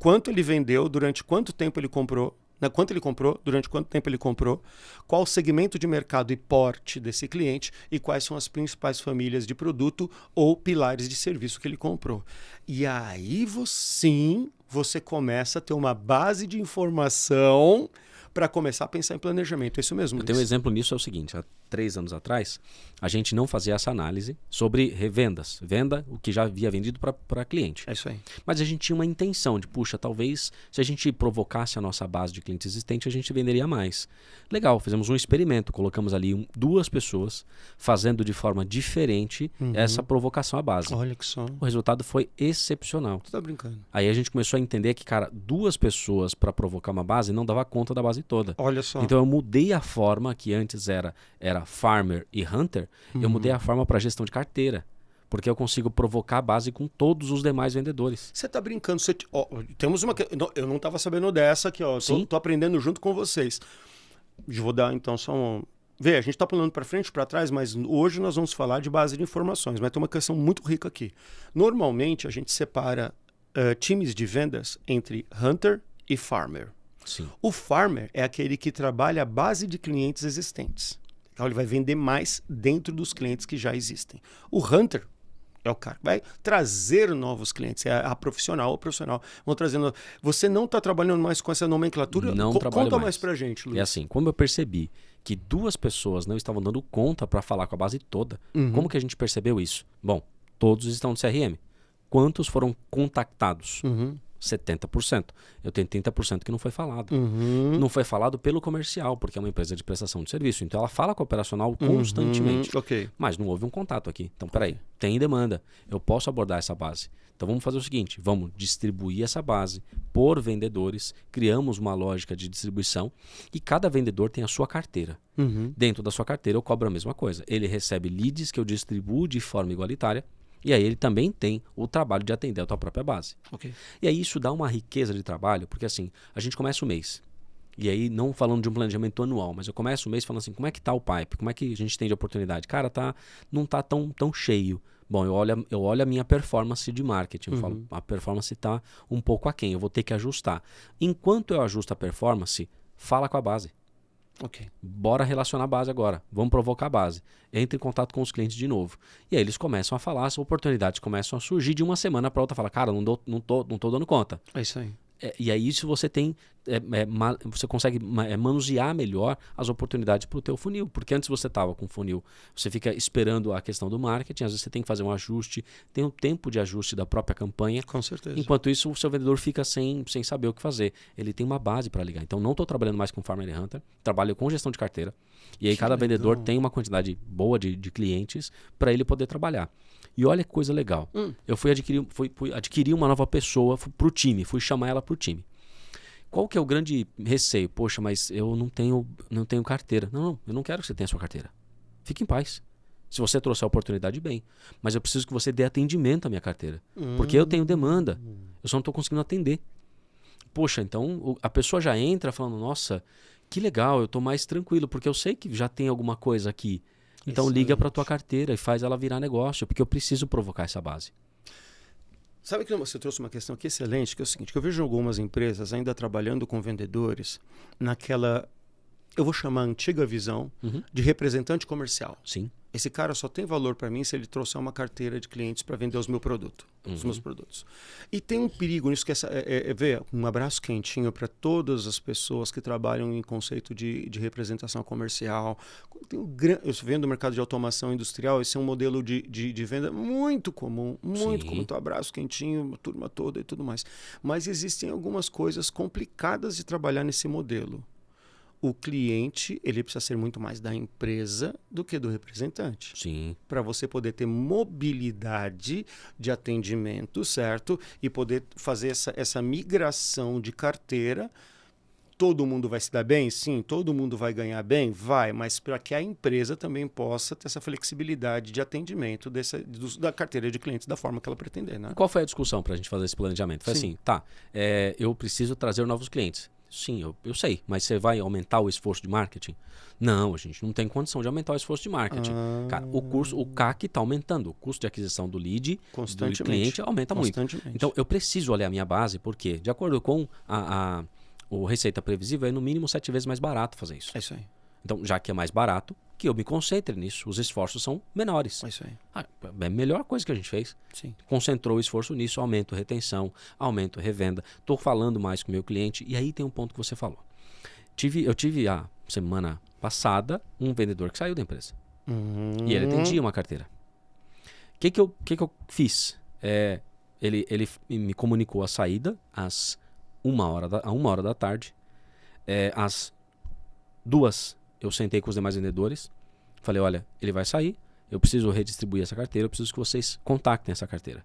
quanto ele vendeu, durante quanto tempo ele comprou, né? Quanto ele comprou, durante quanto tempo ele comprou, qual o segmento de mercado e porte desse cliente e quais são as principais famílias de produto ou pilares de serviço que ele comprou. E aí você começa a ter uma base de informação para começar a pensar em planejamento. É isso mesmo,
Luiz? Eu tenho um exemplo nisso, é o seguinte, há 3 anos atrás, a gente não fazia essa análise sobre revendas, venda, o que já havia vendido para cliente.
É isso aí.
Mas a gente tinha uma intenção de, puxa, talvez se a gente provocasse a nossa base de clientes existente, a gente venderia mais. Legal, fizemos um experimento, colocamos ali 2 pessoas fazendo de forma diferente essa provocação à base.
Olha que só.
O resultado foi excepcional.
Você tá brincando.
Aí a gente começou a entender que, cara, 2 pessoas para provocar uma base não dava conta da base toda.
Olha só.
Então eu mudei a forma que antes era farmer e hunter, eu mudei a forma para gestão de carteira. Porque eu consigo provocar a base com todos os demais vendedores.
Você tá brincando. Temos uma... Eu não estava sabendo dessa aqui, ó. Tô aprendendo junto com vocês. Vou dar, então, só um... Vê, a gente está pulando para frente e para trás, mas hoje nós vamos falar de base de informações. Mas tem uma questão muito rica aqui. Normalmente, a gente separa times de vendas entre Hunter e Farmer.
Sim.
O Farmer é aquele que trabalha a base de clientes existentes. Então, ele vai vender mais dentro dos clientes que já existem. O Hunter é o cara que vai trazer novos clientes. É a profissional, o profissional. Vão trazendo... Você não está trabalhando mais com essa nomenclatura?
Não trabalho
Conta
mais.
mais pra gente, Luiz.
É assim, como eu percebi que 2 pessoas não estavam dando conta para falar com a base toda, como que a gente percebeu isso? Bom, todos estão no CRM. Quantos foram contactados? 70%. Eu tenho 30% que não foi falado. Não foi falado pelo comercial, porque é uma empresa de prestação de serviço. Então ela fala com o operacional constantemente.
Ok.
Mas não houve um contato aqui. Então, peraí, tem demanda. Eu posso abordar essa base. Então vamos fazer o seguinte, vamos distribuir essa base por vendedores, criamos uma lógica de distribuição e cada vendedor tem a sua carteira. Dentro da sua carteira eu cobro a mesma coisa. Ele recebe leads que eu distribuo de forma igualitária. E aí ele também tem o trabalho de atender a tua própria base.
Okay.
E aí isso dá uma riqueza de trabalho, porque assim, a gente começa o mês. E aí, não falando de um planejamento anual, mas eu começo o mês falando assim, como é que tá o pipe? Como é que a gente tem de oportunidade? Cara, não tá tão cheio. Bom, eu olho a minha performance de marketing. Eu falo, a performance está um pouco aquém, eu vou ter que ajustar. Enquanto eu ajusto a performance, fala com a base.
Ok.
Bora relacionar a base agora. Vamos provocar a base. Entre em contato com os clientes de novo. E aí eles começam a falar, as oportunidades começam a surgir de uma semana para outra. Fala, cara, não tô dando conta.
É isso aí.
E aí isso você tem, você consegue manusear melhor as oportunidades para o teu funil. Porque antes você estava com funil, você fica esperando a questão do marketing, às vezes você tem que fazer um ajuste, tem um tempo de ajuste da própria campanha.
Com certeza.
Enquanto isso, o seu vendedor fica sem saber o que fazer. Ele tem uma base para ligar. Então não estou trabalhando mais com Farmer e Hunter, trabalho com gestão de carteira. E aí cada vendedor tem uma quantidade boa de clientes para ele poder trabalhar. E olha que coisa legal. Eu fui adquirir uma nova pessoa para o time, fui chamar ela para o time. Qual que é o grande receio? Poxa, mas eu não tenho carteira. Não, eu não quero que você tenha a sua carteira. Fique em paz. Se você trouxer a oportunidade, bem. Mas eu preciso que você dê atendimento à minha carteira. Porque eu tenho demanda. Eu só não estou conseguindo atender. Poxa, então a pessoa já entra falando, nossa, que legal, eu estou mais tranquilo, porque eu sei que já tem alguma coisa aqui. Então liga para a tua carteira e faz ela virar negócio, porque eu preciso provocar essa base.
Sabe que você trouxe uma questão aqui excelente, que é o seguinte, que eu vejo algumas empresas ainda trabalhando com vendedores naquela, eu vou chamar antiga visão de representante comercial.
Sim.
Esse cara só tem valor para mim se ele trouxer uma carteira de clientes para vender os meus produtos. E tem um perigo nisso, que ver um abraço quentinho para todas as pessoas que trabalham em conceito de representação comercial. Eu vendo o mercado de automação industrial, esse é um modelo de venda muito comum, comum. Então, abraço quentinho, a turma toda e tudo mais. Mas existem algumas coisas complicadas de trabalhar nesse modelo. O cliente, ele precisa ser muito mais da empresa do que do representante.
Sim.
Para você poder ter mobilidade de atendimento, certo? E poder fazer essa migração de carteira. Todo mundo vai se dar bem? Sim. Todo mundo vai ganhar bem? Vai. Mas para que a empresa também possa ter essa flexibilidade de atendimento da carteira de clientes da forma que ela pretender, né?
Qual foi a discussão para a gente fazer esse planejamento? Foi assim, eu preciso trazer novos clientes. Sim, eu sei, mas você vai aumentar o esforço de marketing? Não, a gente não tem condição de aumentar o esforço de marketing. Cara, o CAC está aumentando, o custo de aquisição do lead, do cliente aumenta muito. Então, eu preciso olhar a minha base, porque, de acordo com o Receita Previsível, é no mínimo 7 vezes mais barato fazer isso.
É isso aí.
Então, já que é mais barato, que eu me concentre nisso. Os esforços são menores.
É isso aí.
É a melhor coisa que a gente fez.
Sim.
Concentrou o esforço nisso, aumento retenção, aumento revenda. Estou falando mais com o meu cliente. E aí tem um ponto que você falou. Eu tive a semana passada um vendedor que saiu da empresa. E ele atendia uma carteira. O que eu fiz? Ele me comunicou a saída às 1h da tarde. Às 2h eu sentei com os demais vendedores, falei, olha, ele vai sair, eu preciso redistribuir essa carteira, eu preciso que vocês contactem essa carteira.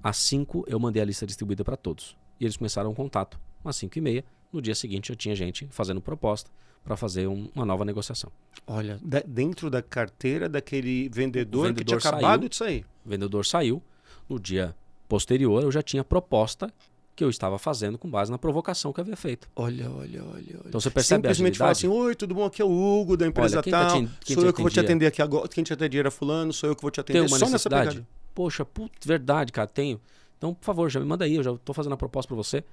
Às 5h eu mandei a lista distribuída para todos. E eles começaram o contato. Às 5h30, no dia seguinte já tinha gente fazendo proposta para fazer uma nova negociação.
Olha, dentro da carteira daquele vendedor que tinha
saiu,
acabado de sair.
O vendedor saiu, no dia posterior eu já tinha proposta que eu estava fazendo com base na provocação que eu havia feito.
Olha.
Então você percebe
simplesmente fala assim, oi, tudo bom? Aqui é o Hugo da empresa tal. Sou eu que vou te atender aqui agora. Quem te atendia era fulano, sou eu que vou te atender.
Tem uma
só
necessidade?
nessa pegada.
Poxa, verdade, cara, tenho. Então, por favor, já me manda aí, eu já estou fazendo a proposta para você.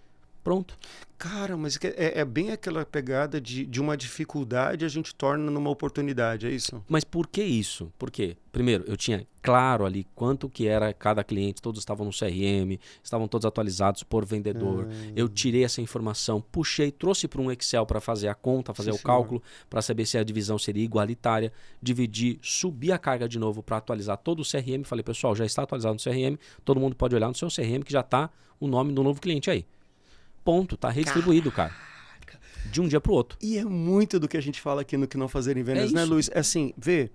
Pronto.
Cara, mas é bem aquela pegada de uma dificuldade a gente torna numa oportunidade, é isso?
Mas por que isso? Por quê? Primeiro, eu tinha claro ali quanto que era cada cliente, todos estavam no CRM, estavam todos atualizados por vendedor. Eu tirei essa informação, puxei, trouxe para um Excel para fazer a conta, fazer o cálculo, para saber se a divisão seria igualitária, dividi, subi a carga de novo para atualizar todo o CRM. Falei, pessoal, já está atualizado no CRM, todo mundo pode olhar no seu CRM que já está o nome do novo cliente aí. Ponto, tá redistribuído, cara. De um dia pro outro.
E é muito do que a gente fala aqui no Que Não Fazer em Vendas, né, Luiz? É assim, vê,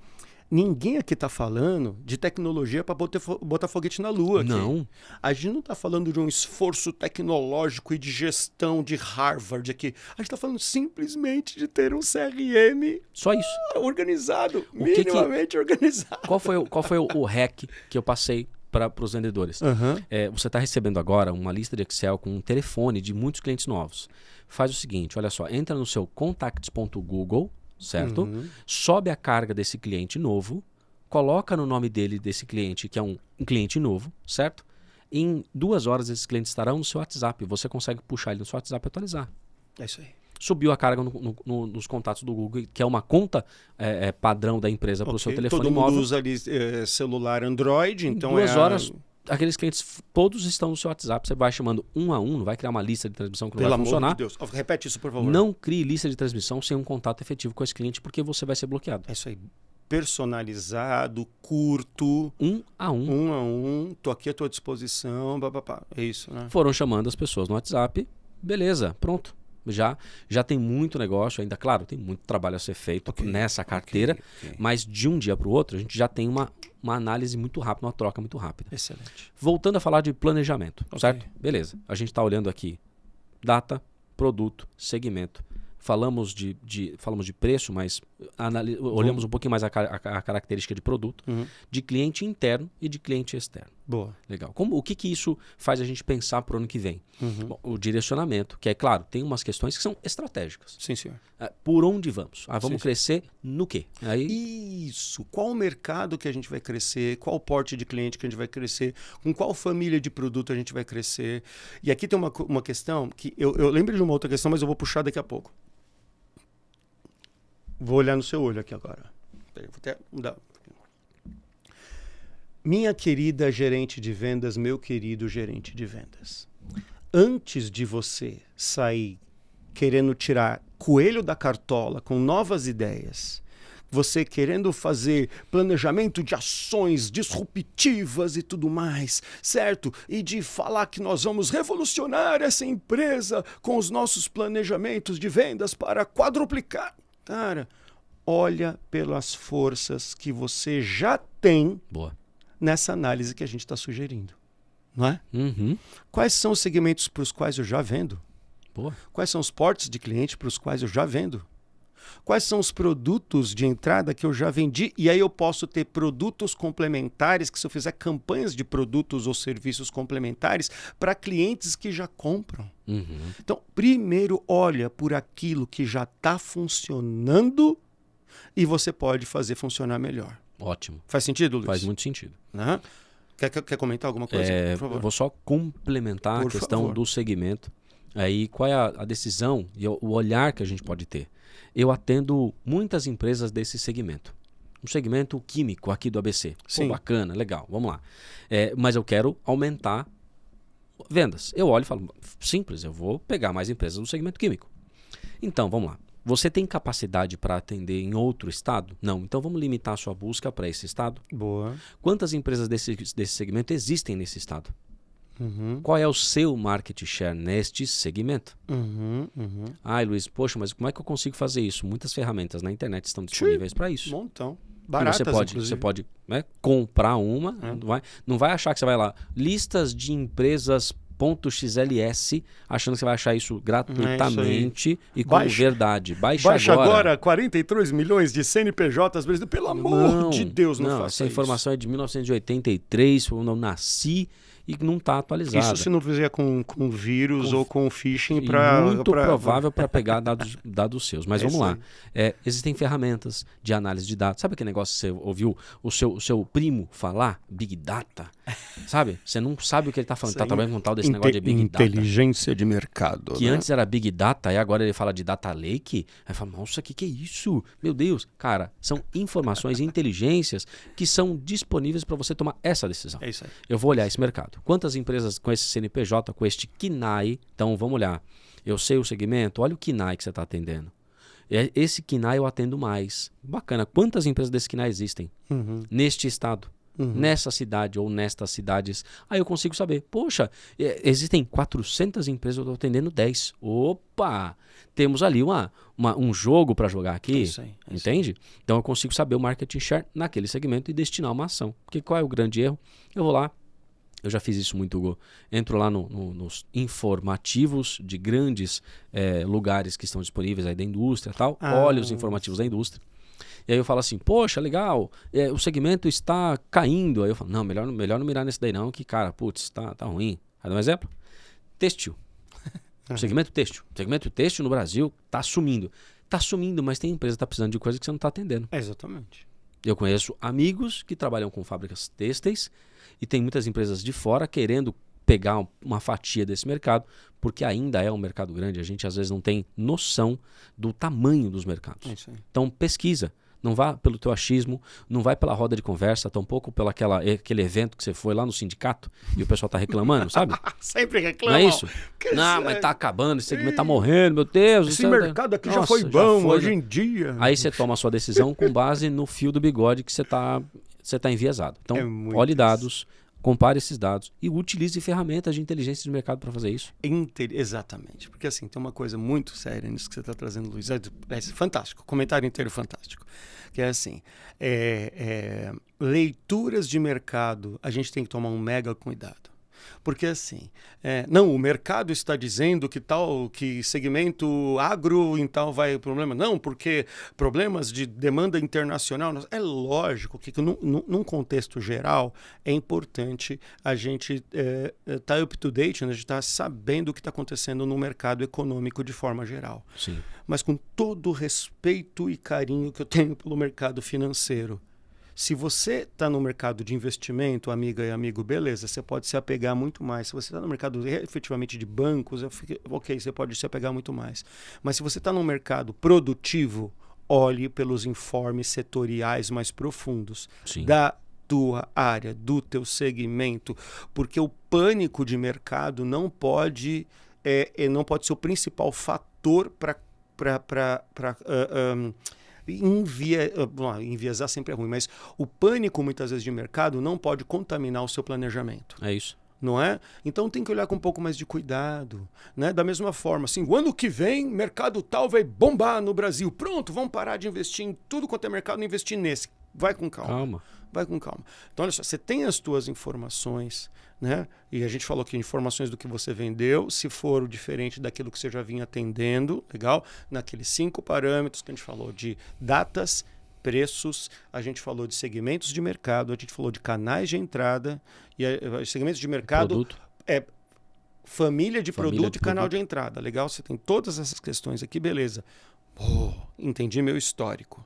ninguém aqui tá falando de tecnologia para botar foguete na lua aqui.
Não.
A gente não tá falando de um esforço tecnológico e de gestão de Harvard aqui. A gente tá falando simplesmente de ter um CRM
só isso.
Organizado, minimamente organizado.
Qual foi o hack que eu passei para os vendedores? Você está recebendo agora uma lista de Excel com um telefone de muitos clientes novos. Faz o seguinte, olha só, entra no seu contacts.google, certo? Sobe a carga desse cliente novo, coloca no nome dele desse cliente, que é um cliente novo, certo? Em 2 horas esses clientes estarão no seu WhatsApp. Você consegue puxar ele no seu WhatsApp e atualizar.
É isso aí.
Subiu a carga nos contatos do Google, que é uma conta padrão da empresa para o seu telefone móvel.
Todo mundo usa ali celular Android, então
em 2 horas, aqueles clientes todos estão no seu WhatsApp. Você vai chamando um a um, não vai criar uma lista de transmissão que não vai funcionar.
Pelo amor de Deus, repete isso, por favor.
Não crie lista de transmissão sem um contato efetivo com esse cliente, porque você vai ser bloqueado.
É isso aí. Personalizado, curto.
Um a um.
Tô aqui à tua disposição, é isso, né?
Foram chamando as pessoas no WhatsApp, beleza, pronto. Já tem muito negócio ainda, claro, tem muito trabalho a ser feito nessa carteira, mas de um dia para o outro a gente já tem uma análise muito rápida, uma troca muito rápida.
Excelente.
Voltando a falar de planejamento, certo? Beleza, a gente está olhando aqui data, produto, segmento. Falamos de preço, mas olhamos um pouquinho mais a característica de produto, de cliente interno e de cliente externo.
Boa.
Legal. O que isso faz a gente pensar para o ano que vem? Bom, o direcionamento, que é claro, tem umas questões que são estratégicas.
Sim, senhor.
Por onde vamos? Vamos crescer no quê?
Isso. Qual o mercado que a gente vai crescer? Qual o porte de cliente que a gente vai crescer? Com qual família de produto a gente vai crescer? E aqui tem uma questão que eu lembro de uma outra questão, mas eu vou puxar daqui a pouco. Vou olhar no seu olho aqui agora. Vou até mudar. Minha querida gerente de vendas, meu querido gerente de vendas. Antes de você sair querendo tirar coelho da cartola com novas ideias, você querendo fazer planejamento de ações disruptivas e tudo mais, certo? E de falar que nós vamos revolucionar essa empresa com os nossos planejamentos de vendas para quadruplicar. Cara, olha pelas forças que você já tem nessa análise que a gente está sugerindo. Não é? Quais são os segmentos para os quais eu já vendo? Quais são os portes de cliente para os quais eu já vendo? Quais são os produtos de entrada que eu já vendi? E aí eu posso ter produtos complementares, que se eu fizer campanhas de produtos ou serviços complementares para clientes que já compram. Então, primeiro olha por aquilo que já está funcionando e você pode fazer funcionar melhor.
Ótimo.
Faz sentido, Luiz?
Faz muito sentido.
Quer comentar alguma coisa? Por favor.
Eu vou só complementar a questão do segmento. Aí, qual é a decisão e o olhar que a gente pode ter? Eu atendo muitas empresas desse segmento. Um segmento químico aqui do ABC.
Sim.
Bacana, legal, vamos lá. Mas eu quero aumentar vendas. Eu olho e falo, simples, eu vou pegar mais empresas do segmento químico. Então, vamos lá. Você tem capacidade para atender em outro estado? Não. Então, vamos limitar a sua busca para esse estado.
Boa.
Quantas empresas desse segmento existem nesse estado? Qual é o seu market share neste segmento? Ai, Luiz, poxa, mas como é que eu consigo fazer isso? Muitas ferramentas na internet estão disponíveis para isso.
Montão. Baratas,
você pode comprar uma, não vai achar que você vai lá. Listas de empresas .xls, achando que você vai achar isso gratuitamente e com verdade. Baixa
agora 43 milhões de CNPJs brasileiros. Pelo amor de Deus, não faça isso.
Essa informação é de 1983, quando eu nasci e não está atualizada.
Isso se não fizer com vírus ou com phishing
muito provável para pegar dados seus. Mas vamos lá. Existem ferramentas de análise de dados. Sabe aquele negócio que você ouviu o seu primo falar? Big Data. Sabe? Você não sabe o que ele está falando. Está trabalhando com tal desse negócio de Big Data.
Inteligência de mercado.
Que antes era Big Data e agora ele fala de Data Lake. Aí fala, nossa, o que é isso? Meu Deus. Cara, são informações e inteligências que são disponíveis para você tomar essa decisão.
É isso aí.
Eu vou olhar esse mercado. Quantas empresas com esse CNPJ, com este KINAI, então vamos olhar. Eu sei o segmento, olha o KINAI que você está atendendo. Esse KINAI eu atendo mais. Bacana. Quantas empresas desse KINAI existem neste estado? Nessa cidade ou nestas cidades? Aí eu consigo saber. Poxa, existem 400 empresas, eu estou atendendo 10. Opa! Temos ali um jogo para jogar aqui. Entende? Então eu consigo saber o market share naquele segmento e destinar uma ação. Porque qual é o grande erro? Eu vou lá. Eu já fiz isso muito, Hugo. Entro lá nos informativos de grandes lugares que estão disponíveis aí da indústria e tal. Olho os informativos da indústria. E aí eu falo assim, poxa, legal, o segmento está caindo. Aí eu falo, não, melhor não mirar nesse daí não, que, cara, putz, tá ruim. Vai dar um exemplo? Têxtil. O segmento têxtil. O segmento têxtil no Brasil está sumindo. Está sumindo, mas tem empresa que está precisando de coisa que você não está atendendo.
Exatamente.
Eu conheço amigos que trabalham com fábricas têxteis e tem muitas empresas de fora querendo pegar uma fatia desse mercado, porque ainda é um mercado grande. A gente às vezes não tem noção do tamanho dos mercados. Então pesquisa. Não vá pelo teu achismo, não vai pela roda de conversa, tampouco pelo aquele evento que você foi lá no sindicato e o pessoal tá reclamando, sabe?
Sempre reclama.
Não é isso? Não, mas tá acabando, esse segmento tá morrendo, meu Deus.
Esse mercado aqui já foi bom, hoje em dia.
Aí você toma a sua decisão com base no fio do bigode que você tá enviesado. Então, olhe dados, compare esses dados e utilize ferramentas de inteligência de mercado para fazer isso.
Exatamente. Porque assim, tem uma coisa muito séria nisso que você está trazendo, Luiz. É fantástico. Comentário inteiro fantástico. Que é assim, leituras de mercado, a gente tem que tomar um mega cuidado. Porque assim, não, o mercado está dizendo que segmento agro em tal vai problema. Não, porque problemas de demanda internacional. É lógico que num contexto geral é importante a gente estar up to date, né? A gente estar sabendo o que está acontecendo no mercado econômico de forma geral.
Sim.
Mas com todo o respeito e carinho que eu tenho pelo mercado financeiro, se você está no mercado de investimento, amiga e amigo, beleza, você pode se apegar muito mais. Se você está no mercado efetivamente de bancos, ok, você pode se apegar muito mais. Mas se você está no mercado produtivo, olhe pelos informes setoriais mais profundos.
Sim.
Da tua área, do teu segmento, porque o pânico de mercado não pode ser o principal fator para enviesar sempre é ruim, mas o pânico muitas vezes de mercado não pode contaminar o seu planejamento.
É isso.
Não é? Então tem que olhar com um pouco mais de cuidado, né? Da mesma forma, assim, o ano que vem, mercado tal vai bombar no Brasil. Pronto, vamos parar de investir em tudo quanto é mercado e investir nesse. Vai com calma. Vai com calma. Então, olha só, você tem as tuas informações, né? E a gente falou aqui informações do que você vendeu, se for diferente daquilo que você já vinha atendendo, legal? Naqueles 5 parâmetros que a gente falou de datas, preços, a gente falou de segmentos de mercado, a gente falou de canais de entrada, e segmentos de mercado família de produto e canal de entrada, legal? Você tem todas essas questões aqui, beleza. Entendi meu histórico.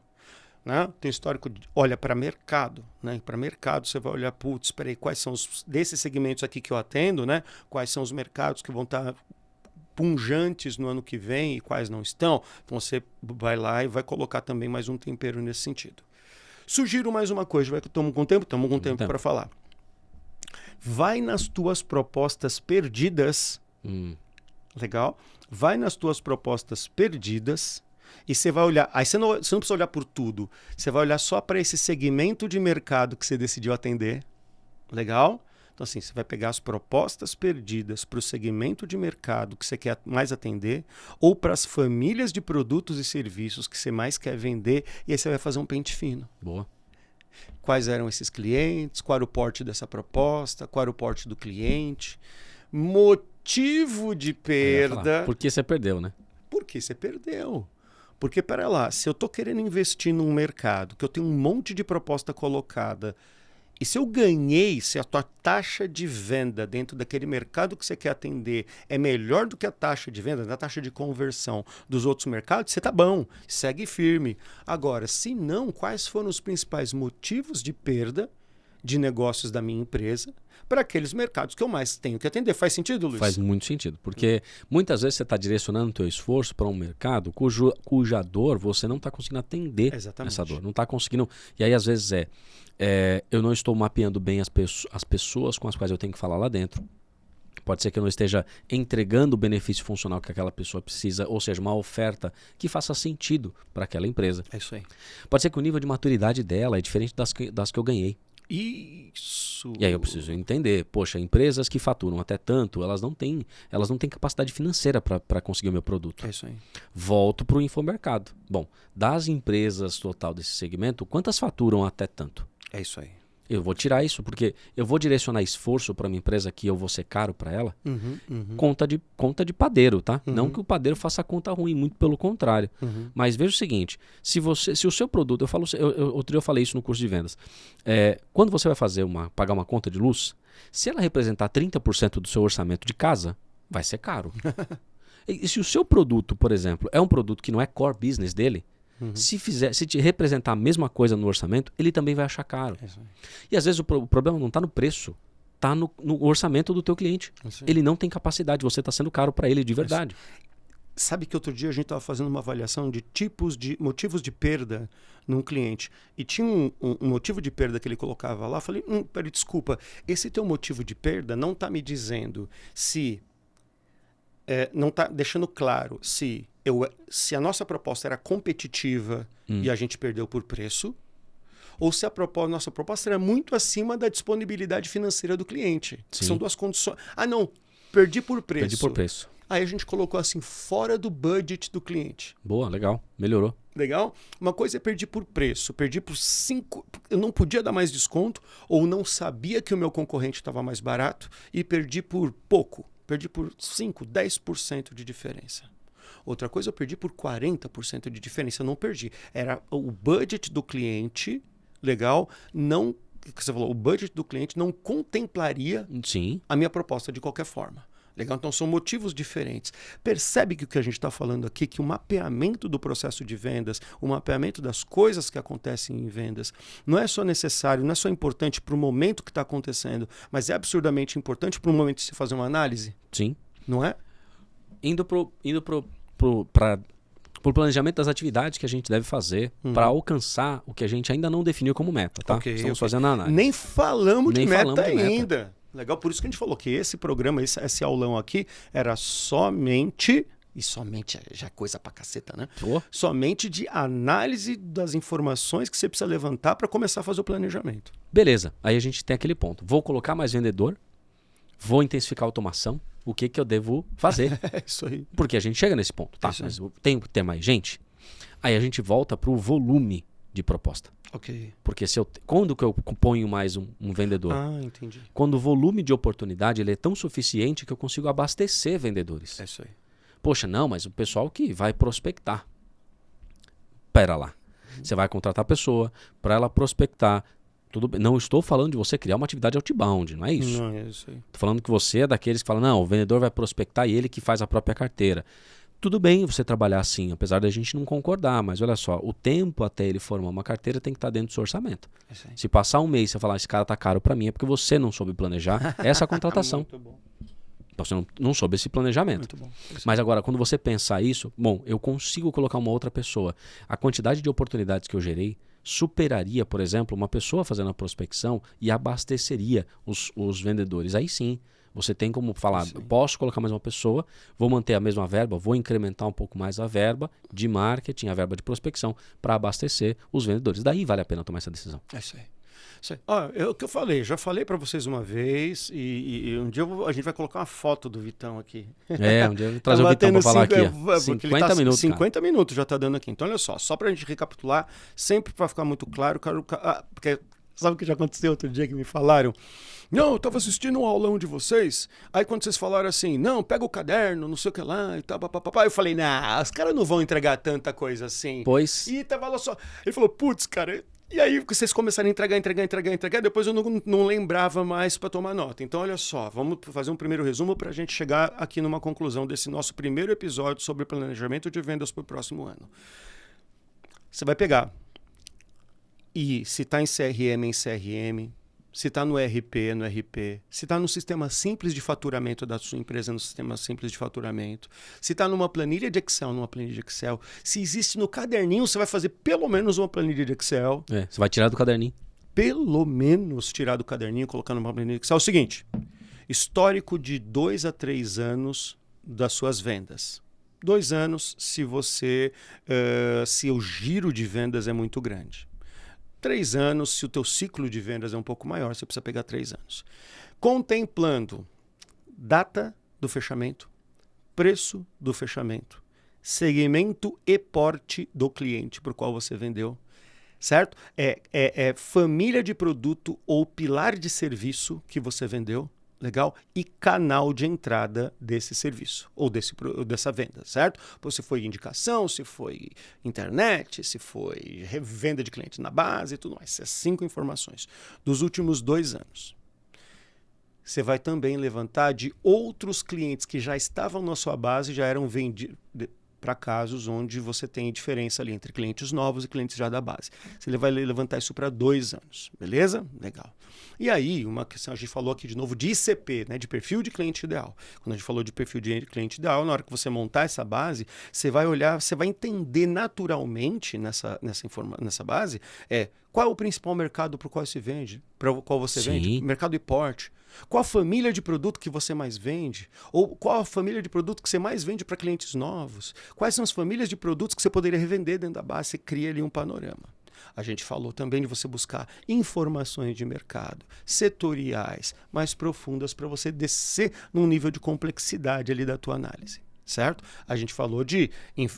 Né? Tem histórico, olha para mercado, né? Para mercado você vai olhar, putz, peraí, quais são desses segmentos aqui que eu atendo, né? Quais são os mercados que vão estar punjantes no ano que vem e quais não estão. Então você vai lá e vai colocar também mais um tempero nesse sentido. Sugiro mais uma coisa, estamos com tempo? Estamos com tempo para falar. Vai nas tuas propostas perdidas, legal? Vai nas tuas propostas perdidas. E você vai olhar, aí você não precisa olhar por tudo, você vai olhar só para esse segmento de mercado que você decidiu atender, legal? Então assim, você vai pegar as propostas perdidas para o segmento de mercado que você quer mais atender, ou para as famílias de produtos e serviços que você mais quer vender, e aí você vai fazer um pente fino.
Boa.
Quais eram esses clientes, qual era o porte dessa proposta, qual era o porte do cliente, Motivo de perda.
Por que você perdeu, né?
Porque você perdeu. Porque, pera lá, se eu estou querendo investir num mercado, que eu tenho um monte de proposta colocada, e se eu ganhei, se a tua taxa de venda dentro daquele mercado que você quer atender é melhor do que a taxa de venda, da taxa de conversão dos outros mercados, você tá bom, segue firme. Agora, se não, quais foram os principais motivos de perda de negócios da minha empresa para aqueles mercados que eu mais tenho que atender? Faz sentido, Luiz?
Faz muito sentido, porque muitas vezes você está direcionando o teu esforço para um mercado cuja dor você não está conseguindo atender.
Exatamente.
Essa dor. Não está conseguindo. E aí, às vezes, eu não estou mapeando bem as pessoas com as quais eu tenho que falar lá dentro. Pode ser que eu não esteja entregando o benefício funcional que aquela pessoa precisa, ou seja, uma oferta que faça sentido para aquela empresa.
É isso aí.
Pode ser que o nível de maturidade dela é diferente das que eu ganhei.
Isso.
E aí eu preciso entender, poxa, empresas que faturam até tanto, elas não têm capacidade financeira para conseguir o meu produto.
É isso aí.
Volto para o infomercado. Bom, das empresas total desse segmento, quantas faturam até tanto?
É isso aí.
Eu vou tirar isso, porque eu vou direcionar esforço para uma empresa que eu vou ser caro para ela. Conta de padeiro, tá? Não que o padeiro faça conta ruim, muito pelo contrário. Mas veja o seguinte, se o seu produto, outro dia eu falei isso no curso de vendas, quando você vai pagar uma conta de luz, se ela representar 30% do seu orçamento de casa, vai ser caro. E se o seu produto, por exemplo, é um produto que não é core business dele, se te representar a mesma coisa no orçamento, ele também vai achar caro. E às vezes o problema não está no preço, está no orçamento do teu cliente. Ele não tem capacidade, você está sendo caro para ele de verdade.
Sabe que outro dia a gente estava fazendo uma avaliação de motivos de perda num cliente. E tinha um motivo de perda que ele colocava lá. Eu falei, peraí, desculpa, esse teu motivo de perda não está me dizendo se... não está deixando claro se a nossa proposta era competitiva e a gente perdeu por preço, ou se a nossa proposta era muito acima da disponibilidade financeira do cliente. São duas condições. Ah, não, perdi por preço.
Perdi por preço.
Aí a gente colocou assim, fora do budget do cliente.
Boa, legal, melhorou.
Legal? Uma coisa é perdi por preço, perdi por 5, eu não podia dar mais desconto, ou não sabia que o meu concorrente estava mais barato, e perdi por pouco. Perdi por 5, 10% de diferença. Outra coisa, eu perdi por 40% de diferença. Eu não perdi. Era o budget do cliente, legal, não... Você falou, o budget do cliente não contemplaria a minha proposta de qualquer forma. Legal? Então, são motivos diferentes. Percebe que o que a gente está falando aqui, que o mapeamento do processo de vendas, o mapeamento das coisas que acontecem em vendas, não é só necessário, não é só importante para o momento que está acontecendo, mas é absurdamente importante para o momento de se fazer uma análise?
Sim.
Não é?
Indo pro planejamento das atividades que a gente deve fazer para alcançar o que a gente ainda não definiu como meta, tá? Estamos fazendo a análise.
Nem falamos de meta ainda. Legal, por isso que a gente falou que esse programa, esse aulão aqui, era somente... E somente já é coisa pra caceta, né? Somente de análise das informações que você precisa levantar para começar a fazer o planejamento.
Beleza, aí a gente tem aquele ponto. Vou colocar mais vendedor, vou intensificar a automação, o que eu devo fazer?
É isso aí.
Porque a gente chega nesse ponto, tá? Mas eu tenho que ter mais gente. Aí a gente volta pro volume de proposta.
Ok.
Porque quando que eu ponho mais um vendedor?
Ah, entendi.
Quando o volume de oportunidade ele é tão suficiente que eu consigo abastecer vendedores.
É isso aí.
Poxa, não, mas o pessoal que vai prospectar. Pera lá. Você vai contratar a pessoa para ela prospectar. Tudo bem. Não estou falando de você criar uma atividade outbound, não é isso?
Não, é isso aí.
Estou falando que você é daqueles que falam, não, o vendedor vai prospectar e ele que faz a própria carteira. Tudo bem você trabalhar assim, apesar da gente não concordar, mas olha só, o tempo até ele formar uma carteira tem que estar dentro do seu orçamento. Se passar um mês e você falar, esse cara tá caro para mim, é porque você não soube planejar essa contratação.
Muito bom.
Então você não soube esse planejamento.
Muito bom.
Mas agora, quando você pensar isso, bom, eu consigo colocar uma outra pessoa. A quantidade de oportunidades que eu gerei superaria, por exemplo, uma pessoa fazendo a prospecção e abasteceria os vendedores. Aí sim, você tem como falar, posso colocar mais uma pessoa, vou manter a mesma verba, vou incrementar um pouco mais a verba de marketing, a verba de prospecção, para abastecer os vendedores. Daí vale a pena tomar essa decisão.
É isso aí. O que eu falei, já falei para vocês uma vez e um dia a gente vai colocar uma foto do Vitão aqui.
Um dia eu vou trazer o Vitão para falar aqui.
50 minutos. 50 minutos já está dando aqui. Então, olha só para a gente recapitular, sempre para ficar muito claro, porque Sabe o que já aconteceu outro dia que me falaram? Não, eu estava assistindo um aulão de vocês, aí quando vocês falaram assim, não, pega o caderno, não sei o que lá e tal, papapá, eu falei, nah, os caras não vão entregar tanta coisa assim.
Pois.
E tava lá só. Ele falou, putz, cara, e aí vocês começaram a entregar, depois eu não lembrava mais para tomar nota. Então, olha só, vamos fazer um primeiro resumo para a gente chegar aqui numa conclusão desse nosso primeiro episódio sobre planejamento de vendas para o próximo ano. Você vai pegar, e se está em CRM, se está no RP, no RP, se está no sistema simples de faturamento da sua empresa, no sistema simples de faturamento, se está numa planilha de Excel, se existe no caderninho, você vai fazer pelo menos uma planilha de Excel.
Você vai tirar do caderninho.
Pelo menos tirar do caderninho e colocar numa planilha de Excel. É o seguinte, histórico de 2 a 3 anos das suas vendas. 2 anos se o giro de vendas é muito grande. 3 anos, se o teu ciclo de vendas é um pouco maior, você precisa pegar 3 anos. Contemplando data do fechamento, preço do fechamento, segmento e porte do cliente para o qual você vendeu, certo? É família de produto ou pilar de serviço que você vendeu, legal? E canal de entrada desse serviço ou dessa venda, certo? Se foi indicação, se foi internet, se foi venda de cliente na base e tudo mais. Essas 5 informações dos últimos 2 anos. Você vai também levantar de outros clientes que já estavam na sua base, já eram vendidos para casos onde você tem diferença ali entre clientes novos e clientes já da base. Você vai levantar isso para 2 anos, beleza? Legal. E aí, uma questão, a gente falou aqui de novo de ICP, né, de perfil de cliente ideal. Quando a gente falou de perfil de cliente ideal, na hora que você montar essa base, você vai olhar, você vai entender naturalmente nessa base, qual é o principal mercado para o qual se vende, para o qual você vende, mercado e porte. Qual a família de produto que você mais vende? Ou qual a família de produto que você mais vende para clientes novos? Quais são as famílias de produtos que você poderia revender dentro da base? Você cria ali um panorama. A gente falou também de você buscar informações de mercado, setoriais, mais profundas, para você descer num nível de complexidade ali da tua análise. Certo? A gente falou de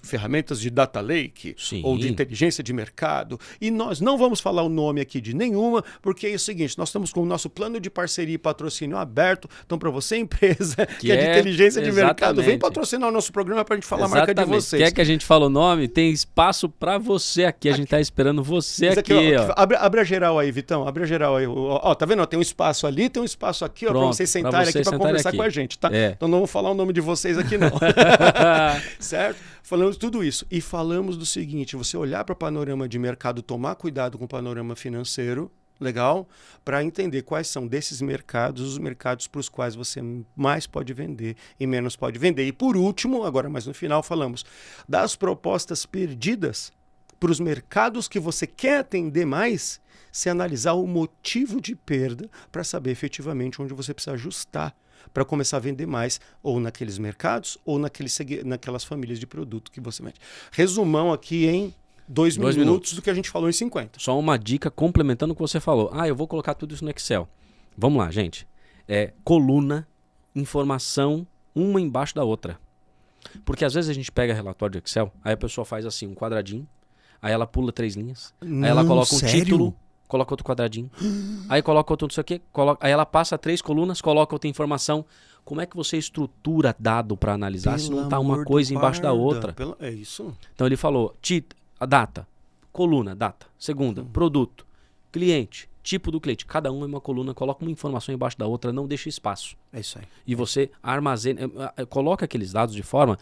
ferramentas de data lake ou de inteligência de mercado e nós não vamos falar o nome aqui de nenhuma, porque é o seguinte, nós estamos com o nosso plano de parceria e patrocínio aberto, então para você empresa que é de inteligência de mercado, vem patrocinar o nosso programa para a gente falar a marca de vocês.
Quer que a gente fale o nome? Tem espaço para você aqui, a gente está esperando você aqui. Ó.
Abre a geral aí, Vitão, abre a geral aí. Ó, tá vendo? Tem um espaço ali, tem um espaço aqui, para vocês sentarem aqui para conversar com a gente, tá? Então não vou falar o nome de vocês aqui não. Certo? Falamos tudo isso. E falamos do seguinte, você olhar para o panorama de mercado, tomar cuidado com o panorama financeiro, legal? Para entender quais são desses mercados, os mercados para os quais você mais pode vender e menos pode vender. E por último, agora mais no final, falamos das propostas perdidas para os mercados que você quer atender mais, se analisar o motivo de perda para saber efetivamente onde você precisa ajustar para começar a vender mais, ou naqueles mercados, ou naquelas famílias de produto que você vende. Resumão aqui em 2 minutos do que a gente falou em 50.
Só uma dica complementando o que você falou. Eu vou colocar tudo isso no Excel. Vamos lá, gente. Coluna, informação, uma embaixo da outra. Porque às vezes a gente pega relatório de Excel, aí a pessoa faz assim, um quadradinho, aí ela pula 3 linhas, aí ela coloca um título, coloca outro quadradinho, aí coloca outro não sei o quê, aí ela passa 3 colunas, coloca outra informação. Como é que você estrutura dado para analisar se não está uma coisa embaixo da outra?
É isso.
Então ele falou, a data, coluna, data, segunda, produto, cliente, tipo do cliente. Cada um é uma coluna, coloca uma informação embaixo da outra, não deixa espaço.
É isso aí.
E você armazena, coloca aqueles dados de forma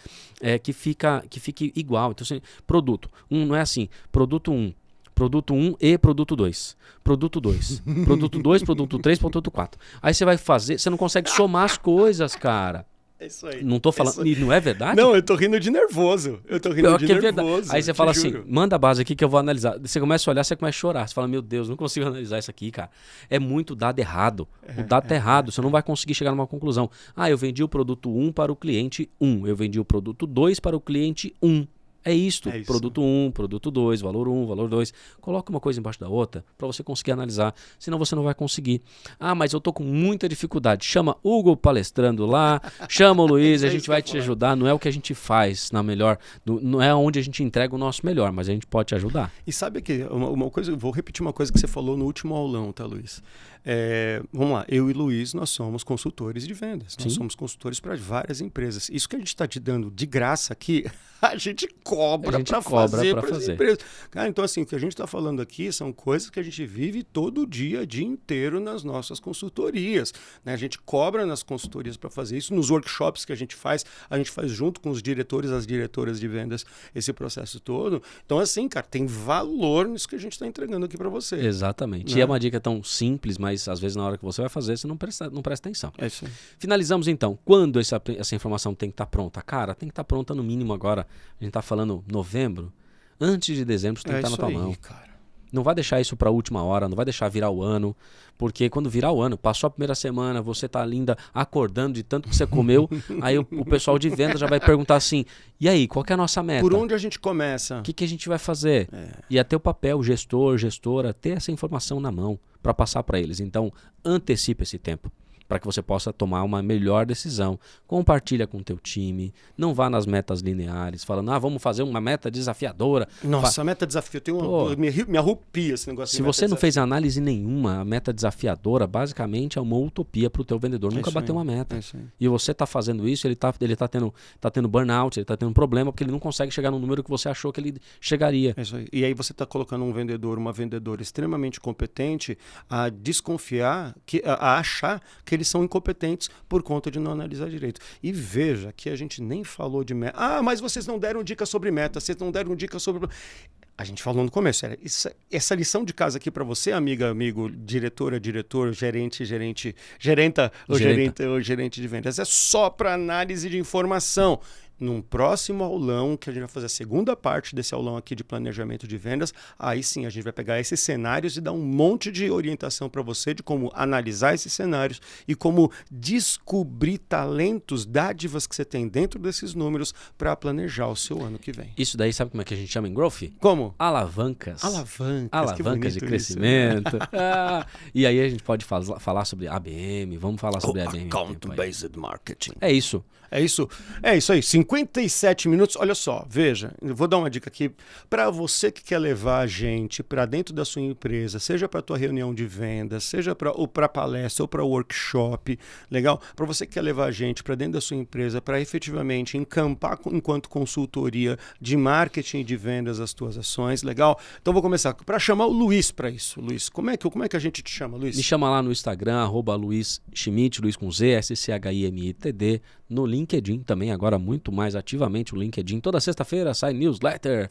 que fique igual. Então, assim, produto, não é assim, produto 1. Produto 1 e produto 2. Produto 2. Produto 2, produto 3, produto 4. Aí você vai fazer, você não consegue somar as coisas, cara.
É isso aí.
Não tô falando, não é verdade?
Não, eu tô rindo de nervoso. Nervoso.
Aí você fala assim, manda a base aqui que eu vou analisar. Você começa a olhar, você começa a chorar. Você fala, meu Deus, não consigo analisar isso aqui, cara. É muito dado errado. O dado tá errado, você não vai conseguir chegar numa conclusão. Eu vendi o produto 1 para o cliente 1. Eu vendi o produto 2 para o cliente 1. É isto,
É isso.
produto 1, produto 2, valor 1, valor 2. Coloca uma coisa embaixo da outra para você conseguir analisar, senão você não vai conseguir. Ah, mas eu tô com muita dificuldade. Chama Hugo Palestrando lá, chama o Luiz, a gente vai te ajudar. Não é o que a gente faz na melhor, não é onde a gente entrega o nosso melhor, mas a gente pode te ajudar.
E sabe que uma coisa, eu vou repetir uma coisa que você falou no último aulão, tá, Luiz? Vamos lá, eu e Luiz, nós somos consultores de vendas. Nós somos consultores para várias empresas. Isso que a gente está te dando de graça aqui, a gente cobra para fazer para as empresas. Cara, então assim, o que a gente está falando aqui são coisas que a gente vive todo dia inteiro nas nossas consultorias. Né? A gente cobra nas consultorias para fazer isso. Nos workshops que a gente faz junto com os diretores, as diretoras de vendas, esse processo todo. Então assim, cara, tem valor nisso que a gente está entregando aqui para você.
Exatamente.
Né?
E é uma dica tão simples, mas às vezes na hora que você vai fazer, você não presta atenção.
É isso aí.
Finalizamos então. Quando essa informação tem que estar pronta? Cara, tem que estar pronta no mínimo agora. A gente está falando novembro. Antes de dezembro, você tem que estar na tua mão. Cara. Não vai deixar isso para a última hora, não vai deixar virar o ano, porque quando virar o ano, passou a primeira semana, você tá linda acordando de tanto que você comeu, aí o pessoal de venda já vai perguntar assim, e aí, qual que é a nossa meta?
Por onde a gente começa?
O que a gente vai fazer? E até o papel, gestor, gestora, ter essa informação na mão para passar para eles. Então, antecipe esse tempo, para que você possa tomar uma melhor decisão. Compartilha com o teu time, não vá nas metas lineares, falando, vamos fazer uma meta desafiadora.
Nossa, a meta desafiadora, me arrupia esse negócio.
Se você não fez análise nenhuma, a meta desafiadora basicamente é uma utopia para o teu vendedor nunca bater uma meta. E você está fazendo isso, ele tá tendo burnout, ele está tendo um problema porque ele não consegue chegar no número que você achou que ele chegaria.
É isso aí. E aí você está colocando um vendedor, uma vendedora extremamente competente a desconfiar, a achar que eles são incompetentes por conta de não analisar direito. E veja que a gente nem falou de meta. Ah, mas vocês não deram dica sobre meta, vocês não deram dica sobre... A gente falou no começo, essa lição de casa aqui para você, amiga, amigo, diretora, diretor, gerenta ou gerente de vendas, é só para análise de informação. Num próximo aulão, que a gente vai fazer a segunda parte desse aulão aqui de planejamento de vendas, aí sim a gente vai pegar esses cenários e dar um monte de orientação para você de como analisar esses cenários e como descobrir talentos, dádivas que você tem dentro desses números para planejar o seu ano que vem.
Isso daí sabe como é que a gente chama em Growth?
Como?
Alavancas.
Alavancas
de crescimento. E aí a gente pode falar sobre ABM, vamos falar sobre ABM.
Account-Based Marketing.
É isso.
É isso aí, 57 minutos, olha só, veja, eu vou dar uma dica aqui, para você que quer levar a gente para dentro da sua empresa, seja para a tua reunião de vendas, seja para palestra ou para workshop, legal? Para você que quer levar a gente para dentro da sua empresa, para efetivamente encampar enquanto consultoria de marketing e de vendas as tuas ações, legal? Então vou começar, para chamar o Luiz para isso. Luiz, como é que a gente te chama, Luiz?
Me chama lá no Instagram, @Luiz Schmidt, Luiz com Z, SCHIMITD, no LinkedIn também, agora muito mais ativamente o LinkedIn. Toda sexta-feira sai newsletter,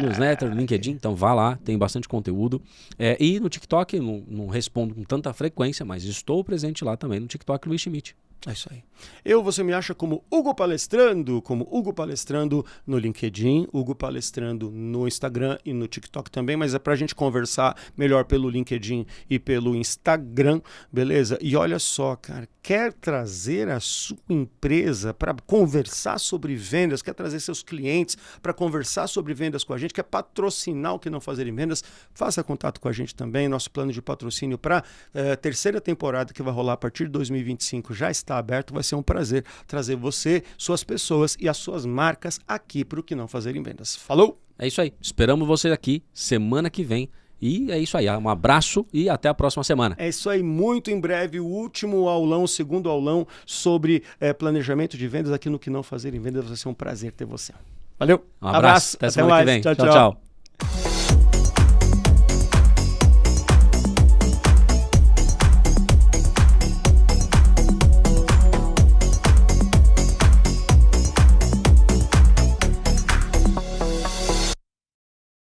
no LinkedIn, então vá lá, tem bastante conteúdo. E no TikTok, não respondo com tanta frequência, mas estou presente lá também no TikTok, Luiz Schmidt.
É isso aí. Você me acha como Hugo Palestrando no LinkedIn, Hugo Palestrando no Instagram e no TikTok também, mas é pra gente conversar melhor pelo LinkedIn e pelo Instagram, beleza? E olha só, cara, quer trazer a sua empresa para conversar sobre vendas, quer trazer seus clientes para conversar sobre vendas com a gente, quer patrocinar o que não fazer em vendas, faça contato com a gente também. Nosso plano de patrocínio para terceira temporada que vai rolar a partir de 2025 já está aberto, vai ser um prazer trazer você, suas pessoas e as suas marcas aqui para o que não fazer em vendas. Falou?
É isso aí, esperamos você aqui semana que vem. E é isso aí, um abraço e até a próxima semana.
É isso aí, muito em breve, o último aulão, o segundo aulão sobre planejamento de vendas aqui no que não fazer em vendas. Vai ser um prazer ter você. Valeu,
um abraço, até semana que vem.
Tchau.